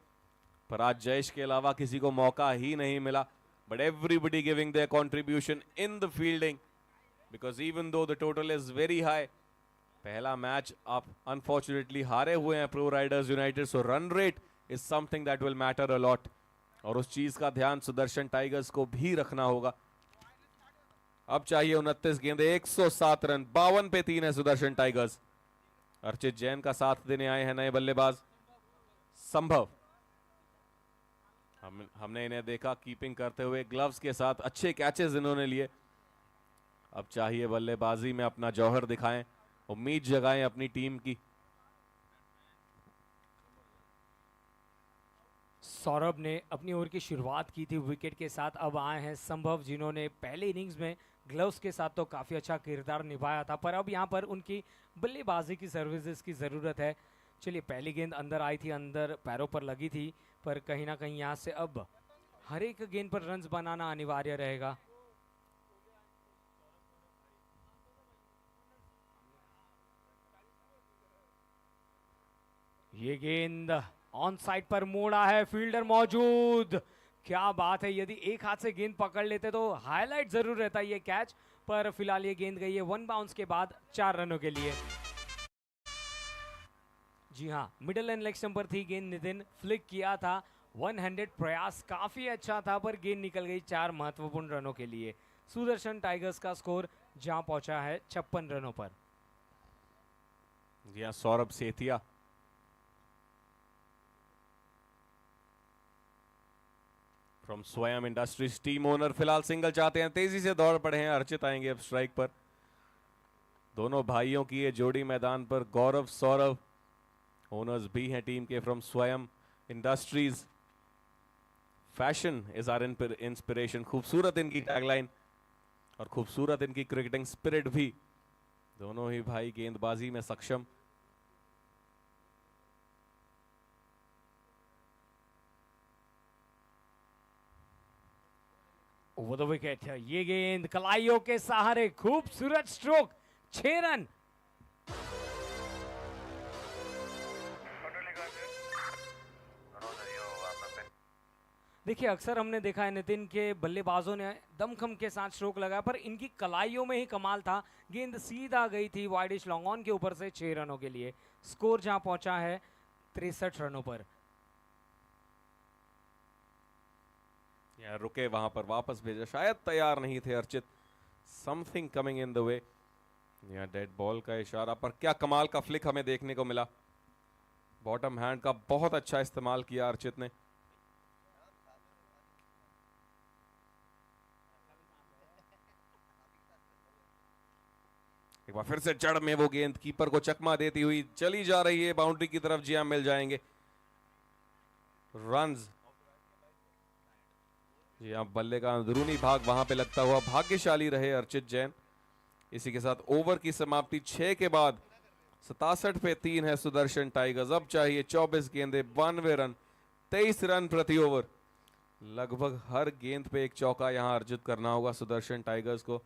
पर आज जयेश के अलावा किसी को मौका ही नहीं मिला। But everybody giving their contribution in the fielding, because even though the total is very high. पहला मैच आप अनफॉर्चुनेटली हारे हुए हैं pro riders United, so run rate is something that will matter a lot, और उस चीज का ध्यान सुदर्शन टाइगर्स को भी रखना होगा। अब चाहिए 29 गेंदे, 107 रन, 52 पे 3 है सुदर्शन टाइगर्स। अर्चित जैन का साथ देने आए हैं नए बल्लेबाज संभव। हमने इन्हें देखा कीपिंग करते हुए ग्लव्स के साथ, अच्छे कैचेस इन्होंने लिए। अब चाहिए बल्लेबाजी में अपना जौहर दिखाएं, उम्मीद जगाएं अपनी टीम की। सौरभ ने अपनी ओवर की शुरुआत की थी विकेट के साथ, अब आए हैं संभव, जिन्होंने पहले इनिंग्स में ग्लव्स के साथ तो काफ़ी अच्छा किरदार निभाया था, पर अब यहाँ पर उनकी बल्लेबाजी की सर्विसेज की ज़रूरत है। चलिए, पहली गेंद अंदर आई थी, अंदर पैरों पर लगी थी, पर कहीं ना कहीं यहाँ से अब हर एक गेंद पर रन्स बनाना अनिवार्य रहेगा। ये गेंद ऑन साइड पर मोड़ा है, फील्डर मौजूद। क्या बात है, यदि एक हाथ से गेंद पकड़ लेते तो हाईलाइट जरूर रहता ये कैच, पर फिलहाल ये गेंद गई है 1 बाउंस के बाद 4 रनों के लिए। जी हाँ, मिडल एंड लेग स्टंप पर थी गेंद, नितिन फ्लिक किया था, 1 हैंडेड प्रयास काफी अच्छा था, पर गेंद निकल गई 4 महत्वपूर्ण रनों के लिए। सुदर्शन टाइगर्स का स्कोर जहां पहुंचा है 56 रनों पर। जी हाँ, Saurabh Sethia from Swayam industries team owner फिलहाल सिंगल चाहते हैं, तेजी से दौड़ पड़े हैं। अर्चित आएंगे अब स्ट्राइक पर। दोनों भाइयों की ये जोड़ी मैदान पर, गौरव सौरभ ओनर्स भी हैं टीम के from Swayam industries. Fashion is our inspiration, खूबसूरत इनकी टैगलाइन और खूबसूरत इनकी क्रिकेटिंग स्पिरिट भी। दोनों ही भाई गेंदबाजी में सक्षम। ओवर द विकेट, ये गेंद कलाइयों के सहारे, खूबसूरत स्ट्रोक, 6 रन। देखिए, अक्सर हमने देखा है नितिन के बल्लेबाजों ने दमखम के साथ स्ट्रोक लगाया, पर इनकी कलाइयों में ही कमाल था। गेंद सीधा गई थी वाइडिश लॉन्ग ऑन के ऊपर से 6 रनों के लिए। स्कोर जहां पहुंचा है 63 रनों पर। यार रुके वहां पर, वापस भेजा, शायद तैयार नहीं थे Archit. Something coming in the way. यहाँ डेड बॉल का इशारा, पर क्या कमाल का फ्लिक हमें देखने को मिला। बॉटम हैंड का बहुत अच्छा इस्तेमाल किया अर्चित ने। एक बार फिर से जड़ में वो गेंद कीपर को चकमा देती हुई चली जा रही है बाउंड्री की तरफ। जी हां, मिल जाएंगे रन्स। जी हाँ, बल्ले का अंदरूनी भाग वहां पे लगता हुआ भाग्यशाली रहे अर्चित जैन। इसी के साथ ओवर की समाप्ति 6 के बाद 67 पे 3 है सुदर्शन टाइगर्स। अब चाहिए 24 गेंदे, 92 रन, 23 रन प्रति ओवर। लगभग हर गेंद पे एक चौका यहां अर्जित करना होगा सुदर्शन टाइगर्स को।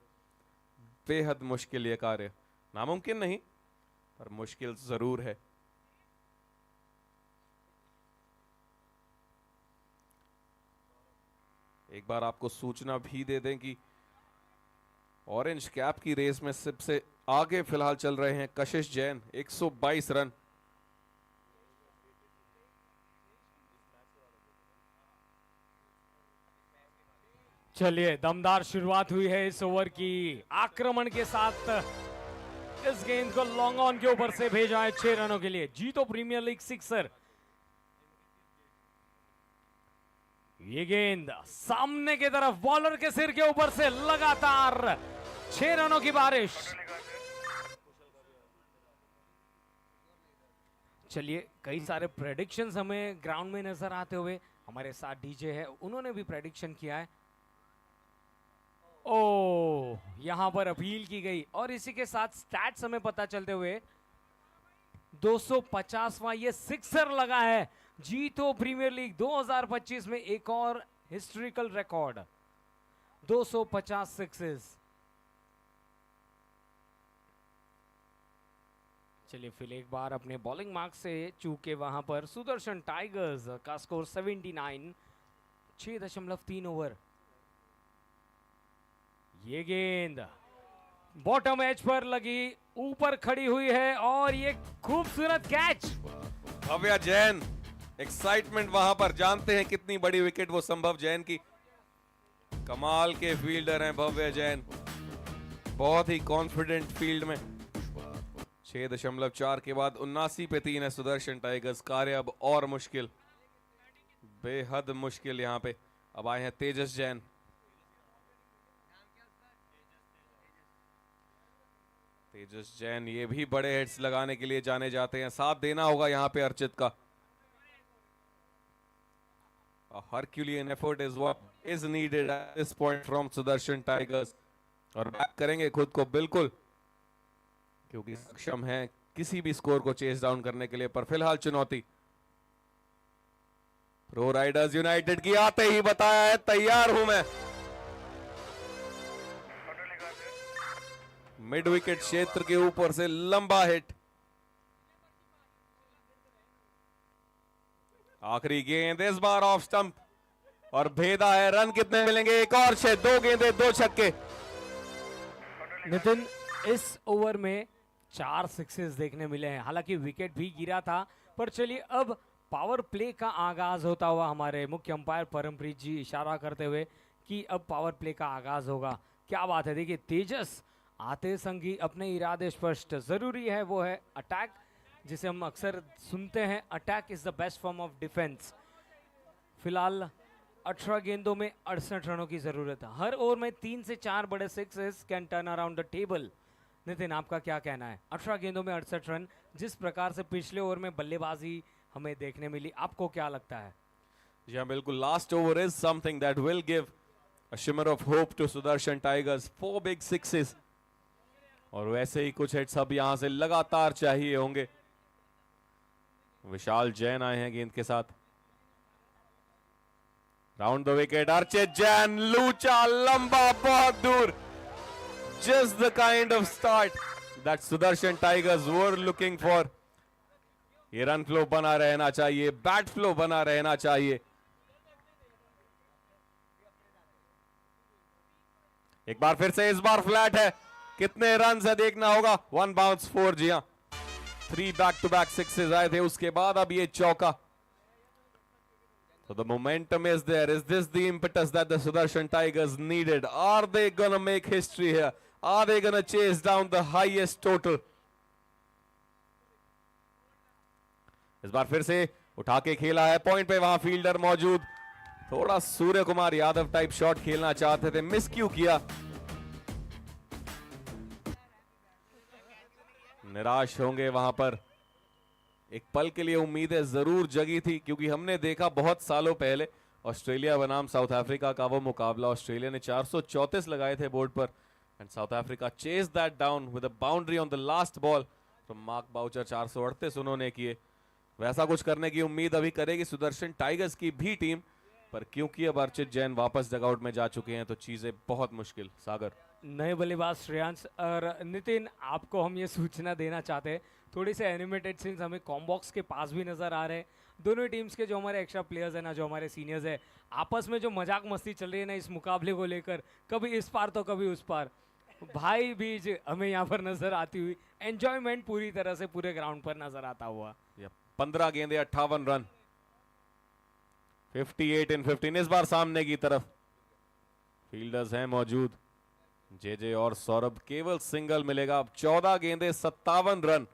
बेहद मुश्किल ये कार्य, नामुमकिन नहीं पर मुश्किल जरूर है। एक बार आपको सूचना भी दे दें कि ऑरेंज कैप की रेस में सबसे आगे फिलहाल चल रहे हैं कशिश जैन 122 रन। चलिए, दमदार शुरुआत हुई है इस ओवर की। आक्रमण के साथ इस गेंद को लॉन्ग ऑन के ऊपर से भेजा है 6 रनों के लिए। जीतो प्रीमियर लीग सिक्सर। ये गेंद सामने की तरफ बॉलर के सिर के ऊपर से लगातार 6 रनों की बारिश। चलिए, कई सारे प्रेडिक्शंस हमें ग्राउंड में नजर आते हुए। हमारे साथ डीजे है, उन्होंने भी प्रेडिक्शन किया है। ओ, यहां पर अपील की गई और इसी के साथ स्टैट्स हमें पता चलते हुए 250वां ये सिक्सर लगा है। जीतो प्रीमियर लीग 2025 में एक और हिस्टोरिकल रिकॉर्ड, 250 सिक्सेस। चलिए, फिर एक बार अपने बॉलिंग मार्क से चूके वहां पर सुदर्शन टाइगर्स का स्कोर 79, 6.3 ओवर। ये गेंद बॉटम एज पर लगी, ऊपर खड़ी हुई है और ये खूबसूरत कैच। भव्या जैन, एक्साइटमेंट वहां पर, जानते हैं कितनी बड़ी विकेट वो संभव जैन की। कमाल के फील्डर हैं भव्या जैन, बहुत ही कॉन्फिडेंट फील्ड में। 6.4 के बाद 79 पे 3 है सुदर्शन टाइगर्स। कार्य अब और मुश्किल, बेहद मुश्किल यहां पे। अब आए हैं तेजस जैन। तेजस जैन ये भी बड़े हिट्स लगाने के लिए जाने जाते हैं। साथ देना होगा यहां पे अर्चित का। A Herculean effort is what is needed at this point from Sudarshan Tigers, और बैक करेंगे खुद को बिल्कुल, क्योंकि सक्षम हैं किसी भी स्कोर को चेस डाउन करने के लिए। पर फिलहाल चुनौती प्रो राइडर्स यूनाइटेड की आते ही बताया है, तैयार हूं मैं। मिड विकेट क्षेत्र के ऊपर से लंबा हिट। आखिरी गेंद इस बार ऑफ स्टंप और भेदा है। रन कितने मिलेंगे? एक और 6, 2 गेंदें 2 छक्के। नितिन, इस ओवर में 4 सिक्सेस देखने मिले हैं। हालांकि विकेट भी गिरा था, पर चलिए अब पावर प्ले का आगाज होता हुआ हमारे मुख्य अंपायर परमप्रीत जी इशारा करते हुए कि अब पावर प्ले का आगाज होगा। क्या बात है, देखिए तेजस आते संगी अपने इरादे स्पष्ट। जरूरी है वो है अटैक, जिसे हम अक्सर सुनते हैं, attack is the best form of defence. फिलहाल 18 गेंदों में 68 रनों की जरूरत है। हर ओवर में 3 से 4 बड़े sixes can turn around the table. Nitin, आपका क्या कहना है? 18 गेंदों में 68 रन, जिस प्रकार से पिछले ओवर में बल्लेबाजी हमें देखने मिली, आपको क्या लगता है? जी हाँ, बिल्कुल। Last over is something that will give a shimmer of hope to Sudarshan tigers. 4 big sixes और वैसे ही कुछ हिट्स अब यहां से लगातार चाहिए होंगे। विशाल जैन आए हैं गेंद के साथ। Round the wicket, Archit Jain, Lucha लंबा बहुत दूर। Just the kind of start that Sudarshan tigers were looking for. ये रन फ्लो बना रहना चाहिए, बैट फ्लो बना रहना चाहिए। एक बार फिर से, इस बार फ्लैट है। कितने रन है देखना होगा। 1 बाउंस 4। जी हां, 3 बैक टू बैक सिक्सेस आए थे, उसके बाद अब ये चौका। So the momentum is there. Is this the impetus that the Sudarshan Tigers needed? Are they gonna make history here? Are they gonna chase down the highest total? इस बार फिर से उठा के खेला है, पॉइंट पे वहां फील्डर मौजूद। थोड़ा सूर्य कुमार यादव टाइप शॉट खेलना चाहते थे, मिस क्यों किया? निराश होंगे वहां पर। एक पल के लिए उम्मीदें जरूर जगी थी, क्योंकि हमने देखा बहुत सालों पहले ऑस्ट्रेलिया बनाम साउथ अफ्रीका का वो मुकाबला। ऑस्ट्रेलिया ने 434 लगाए थे बोर्ड पर and south Africa chase that down with a boundary on the last ball from Mark Boucher. 438 उन्होंने किए। वैसा कुछ करने की उम्मीद अभी करेगी सुदर्शन टाइगर्स की भी टीम, पर क्योंकि अब अर्चित जैन वापस डगआउट में जा चुके हैं तो चीजें बहुत मुश्किल। सागर नए बल्लेबाज श्रेयांश और नितिन, आपको हम ये सूचना देना चाहते हैं, थोड़ी से एनिमेटेड सीन्स हमें कॉम्बॉक्स के पास भी नज़र आ रहे हैं। दोनों टीम्स के जो हमारे एक्स्ट्रा प्लेयर्स हैं ना, जो हमारे सीनियर्स हैं, आपस में जो मजाक मस्ती चल रही है ना इस मुकाबले को लेकर, कभी इस पार तो कभी उस पार, भाई बीज हमें यहाँ पर नज़र आती हुई, एंजॉयमेंट पूरी तरह से पूरे ग्राउंड पर नज़र आता हुआ। 15 गेंदे 58 रन, 58 इन 15। इस बार सामने की तरफ फील्डर्स हैं मौजूद, जे और सौरभ, केवल सिंगल मिलेगा। अब 14 गेंदे 57 रन,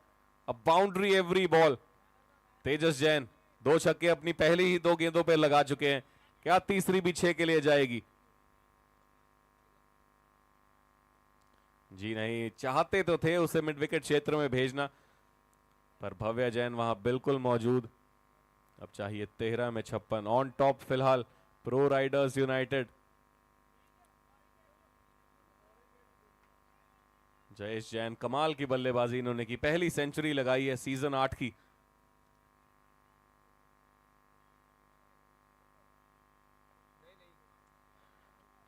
अब बाउंड्री एवरी बॉल। तेजस जैन 2 छक्के अपनी पहली ही 2 गेंदों पे लगा चुके हैं, क्या तीसरी भी 6 के लिए जाएगी? जी नहीं, चाहते तो थे उसे मिड विकेट क्षेत्र में भेजना, पर भव्य जैन वहां बिल्कुल मौजूद। अब चाहिए 13 में 56। ऑन टॉप फिलहाल pro riders United. Jayesh Jain, कमाल की बल्लेबाजी इन्होंने की, पहली सेंचुरी लगाई है सीजन 8 की।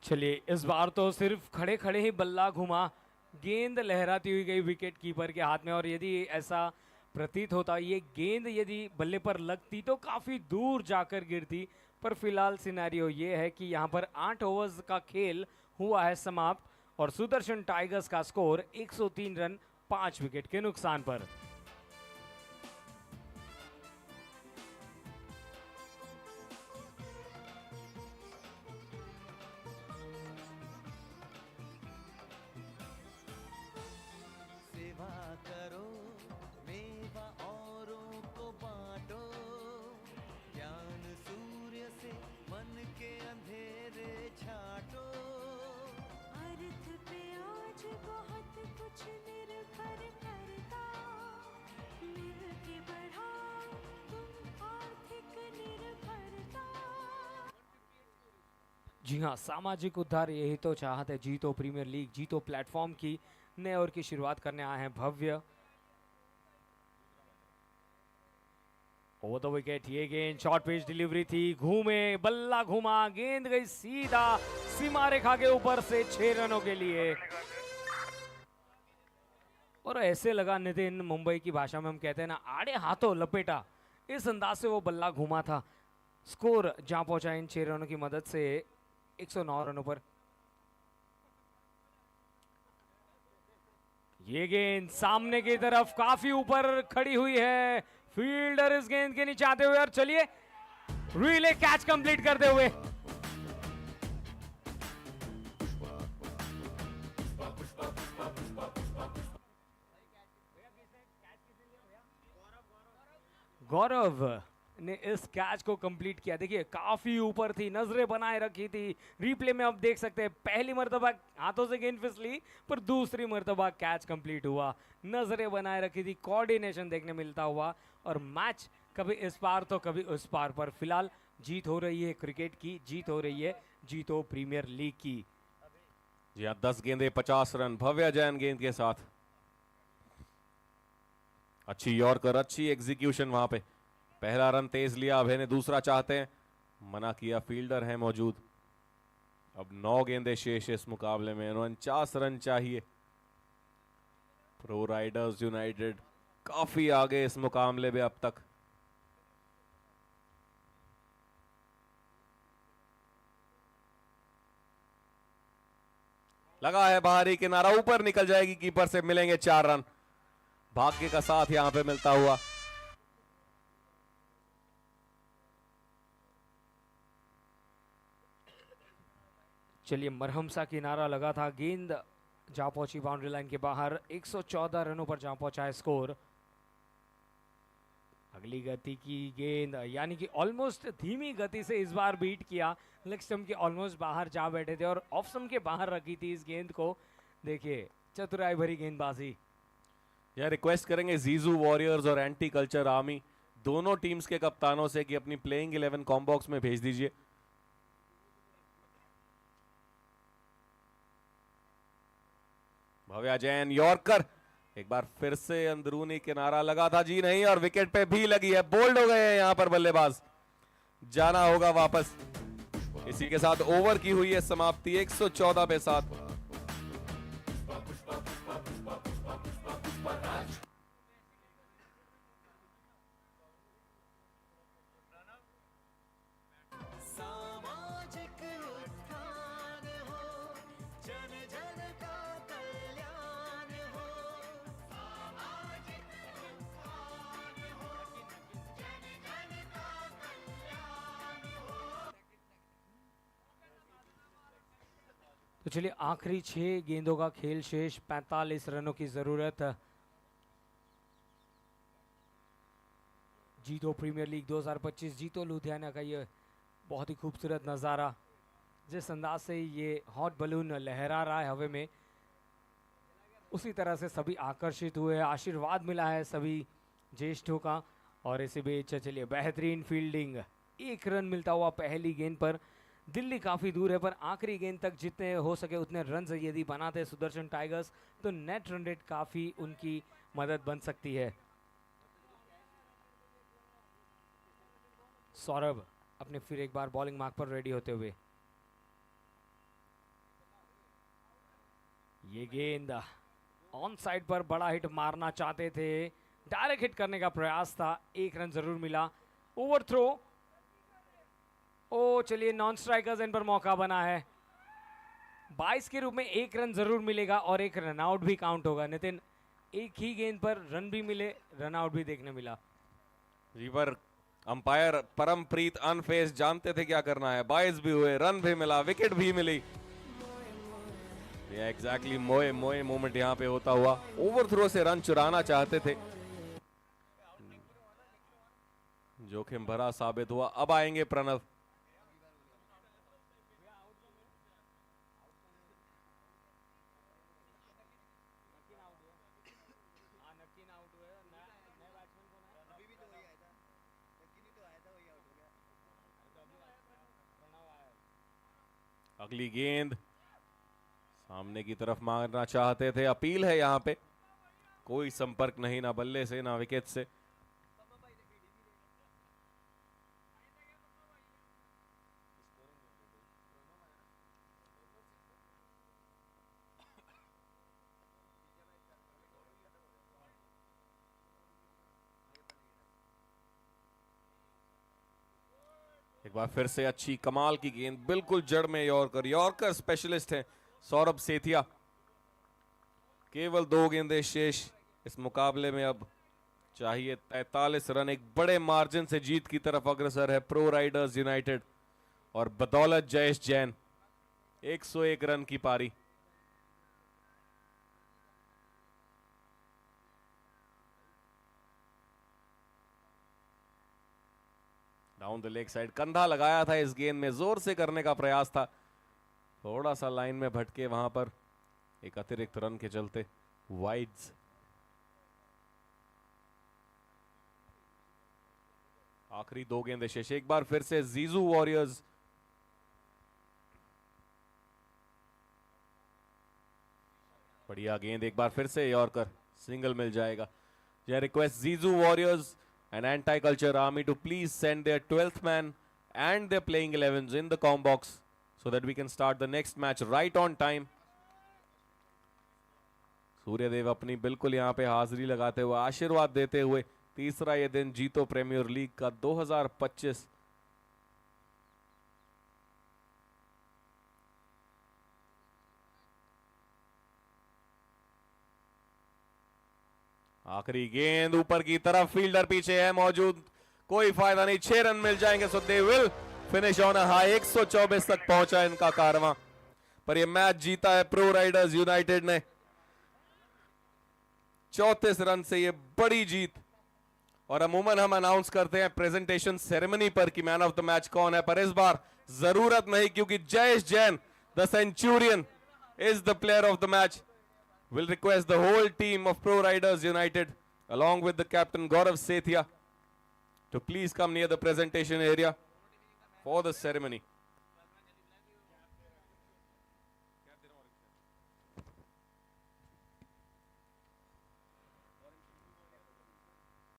चलिए, इस बार तो सिर्फ खड़े खड़े ही बल्ला घुमा, गेंद लहराती हुई गई विकेट कीपर के हाथ में, और यदि ऐसा प्रतीत होता ये गेंद यदि बल्ले पर लगती तो काफी दूर जाकर गिरती, पर फिलहाल सिनेरियो ये है कि यहाँ पर 8 ओवर्स का खेल हुआ है समाप्त और सुदर्शन टाइगर्स का स्कोर 103 रन 5 विकेट के नुकसान पर। सेवा करो, मेवा औरों को बांटो, ज्ञान सूर्य से मन के अंधेरे छाटो। अर्थ पे आज बहुत कुछ निर्भर करता, मिलके बढ़ाओ तुम आर्थिक निर्भरता। जी हाँ, सामाजिक उद्धार यही तो चाहत है। जीतो प्रीमियर लीग, जीतो प्लेटफॉर्म की नए ओवर की शुरुआत करने आए हैं भव्य। ओवर द विकेट, ये गेंद शॉर्ट पिच डिलीवरी थी, घूमे बल्ला घुमा, गेंद गई सीधा सीमा रेखा के ऊपर से 6 रनों के लिए। और ऐसे लगा नितिन, मुंबई की भाषा में हम कहते हैं ना, आड़े हाथों लपेटा, इस अंदाज से वो बल्ला घुमा था। स्कोर जहां पहुंचा इन 6 रनों की मदद से 109 रनों पर। ये गेंद सामने की तरफ काफी ऊपर खड़ी हुई है, फील्डर इस गेंद के नीचे आते हुए, और चलिए रिले कैच कंप्लीट करते हुए गौरव ने इस कैच को कंप्लीट किया। देखिए काफी ऊपर थी, नजरें बनाए रखी थी। रिप्ले में आप देख सकते हैं, पहली मर्तबा हाथों से गेंद फिसली, पर दूसरी मर्तबा कैच कंप्लीट हुआ। नजरें बनाए रखी थी, कोऑर्डिनेशन देखने मिलता हुआ, और मैच कभी इस पार तो कभी उस पार पर। फिलहाल जीत हो रही है क्रिकेट की, जीत हो रही है जीतो प्रीमियर लीग की। जी हाँ, 10 गेंदे 50 रन, भव्य जैन गेंद के साथ। अच्छी यॉर्कर, अच्छी एग्जीक्यूशन वहां पे। पहला रन तेज लिया, अभय ने दूसरा चाहते हैं, मना किया, फील्डर है मौजूद। अब 9 गेंदे शेष इस मुकाबले में, 49 रन चाहिए। प्रो राइडर्स यूनाइटेड काफी आगे इस मुकाबले में अब तक। लगा है बाहरी किनारा, ऊपर निकल जाएगी, कीपर से मिलेंगे 4 रन। भाग्य का साथ यहां पे मिलता हुआ। चलिए, मरहम सा किनारा लगा था, गेंद जहां पहुंची बाउंड्री लाइन के बाहर। 114 रनों पर जहां पहुंचा है स्कोर। अगली गति की गेंद, यानी कि ऑलमोस्ट धीमी गति से इस बार बीट किया। लेग स्टंप के ऑलमोस्ट बाहर जा बैठे थे और ऑफ स्टंप के बाहर रखी थी इस गेंद को। देखिए चतुराई भरी गेंदबाजी। यह रिक्वेस्ट करेंगे जीजू वॉरियर्स और एंटी कल्चर आर्मी दोनों टीम्स के कप्तानों से कि अपनी प्लेइंग 11 कॉम बॉक्स में भेज दीजिए। भव्या जैन यॉर्कर, एक बार फिर से अंदरूनी किनारा लगा था, जी नहीं, और विकेट पे भी लगी है। बोल्ड हो गए हैं यहां पर बल्लेबाज, जाना होगा वापस। इसी के साथ ओवर की हुई है समाप्ति 114 पे 7। तो चलिए आखिरी 6 गेंदों का खेल शेष, 45 रनों की जरूरत। जीतो प्रीमियर लीग 2025, जीतो लुधियाना का ये बहुत ही खूबसूरत नज़ारा। जिस अंदाज से ये हॉट बलून लहरा रहा है हवा में, उसी तरह से सभी आकर्षित हुए, आशीर्वाद मिला है सभी ज्येष्ठों का। और इसी बीच चलिए बेहतरीन फील्डिंग, 1 रन मिलता हुआ पहली गेंद पर। दिल्ली काफ़ी दूर है, पर आखिरी गेंद तक जितने हो सके उतने रन यदि बनाते सुदर्शन टाइगर्स तो नेट रन रेट काफ़ी उनकी मदद बन सकती है। सौरभ अपने फिर एक बार बॉलिंग मार्क पर रेडी होते हुए, ये गेंद ऑन साइड पर बड़ा हिट मारना चाहते थे, डायरेक्ट हिट करने का प्रयास था, 1 रन जरूर मिला। ओवर थ्रो, ओ चलिए नॉन स्ट्राइकर्स इन पर मौका बना है। 22 के रूप में 1 रन जरूर मिलेगा और 1 रन आउट भी काउंट होगा। नितिन, एक ही गेंद पर रन भी मिले, रन आउट भी देखने मिला। रिवर अंपायर परमप्रीत अनफेस जानते थे क्या करना है, 22 भी हुए, रन भी मिला, विकेट भी मिली। ये एग्जैक्टली मोए मोए मोमेंट यहाँ पे होता हुआ। ओवर थ्रो से रन चुराना चाहते थे, जोखिम भरा साबित हुआ। अब आएंगे प्रणव। अगली गेंद सामने की तरफ मारना चाहते थे, अपील है यहाँ पे, कोई संपर्क नहीं, ना बल्ले से ना विकेट से। एक बार फिर से अच्छी कमाल की गेंद, बिल्कुल जड़ में यॉर्कर, यॉर्कर स्पेशलिस्ट हैं सौरभ सेठिया। केवल 2 गेंदें शेष इस मुकाबले में, अब चाहिए 43 रन। एक बड़े मार्जिन से जीत की तरफ अग्रसर है प्रो राइडर्स यूनाइटेड और बदौलत जयेश जैन 101 रन की पारी। डाउन द लेग साइड कंधा लगाया था इस गेंद में, जोर से करने का प्रयास था, थोड़ा सा लाइन में भटके वहां पर, एक अतिरिक्त रन के चलते वाइड्स। आखिरी 2 गेंदें शेष, एक बार फिर से जीजू वॉरियर्स बढ़िया गेंद, एक बार फिर से यॉर्कर, सिंगल मिल जाएगा। यह रिक्वेस्ट जीजू warriors and anti-culture army to please send their 12th man and their playing 11s in the comm box so that we can start the next match right on time. Suryadev अपनी बिल्कुल यहाँ पे हाजिरी लगाते हुए, आशीर्वाद देते हुए, तीसरा ये दिन जीतो प्रीमियर लीग का 2025। आखिरी गेंद ऊपर की तरफ, फील्डर पीछे है मौजूद, कोई फायदा नहीं, 6 रन मिल जाएंगे। So they will finish on a high. 124 तक पहुंचा इनका कारवां, पर ये मैच जीता है प्रो राइडर्स यूनाइटेड ने 34 रन से, ये बड़ी जीत। और अमूमन हम अनाउंस करते हैं प्रेजेंटेशन सेरेमनी पर कि मैन ऑफ द मैच कौन है, पर इस बार जरूरत नहीं, क्योंकि Jayesh Jain the Centurion is the player of the match. Will request the whole team of Pro Riders United along with the captain Gaurav Sethia to please come near the presentation area for the ceremony.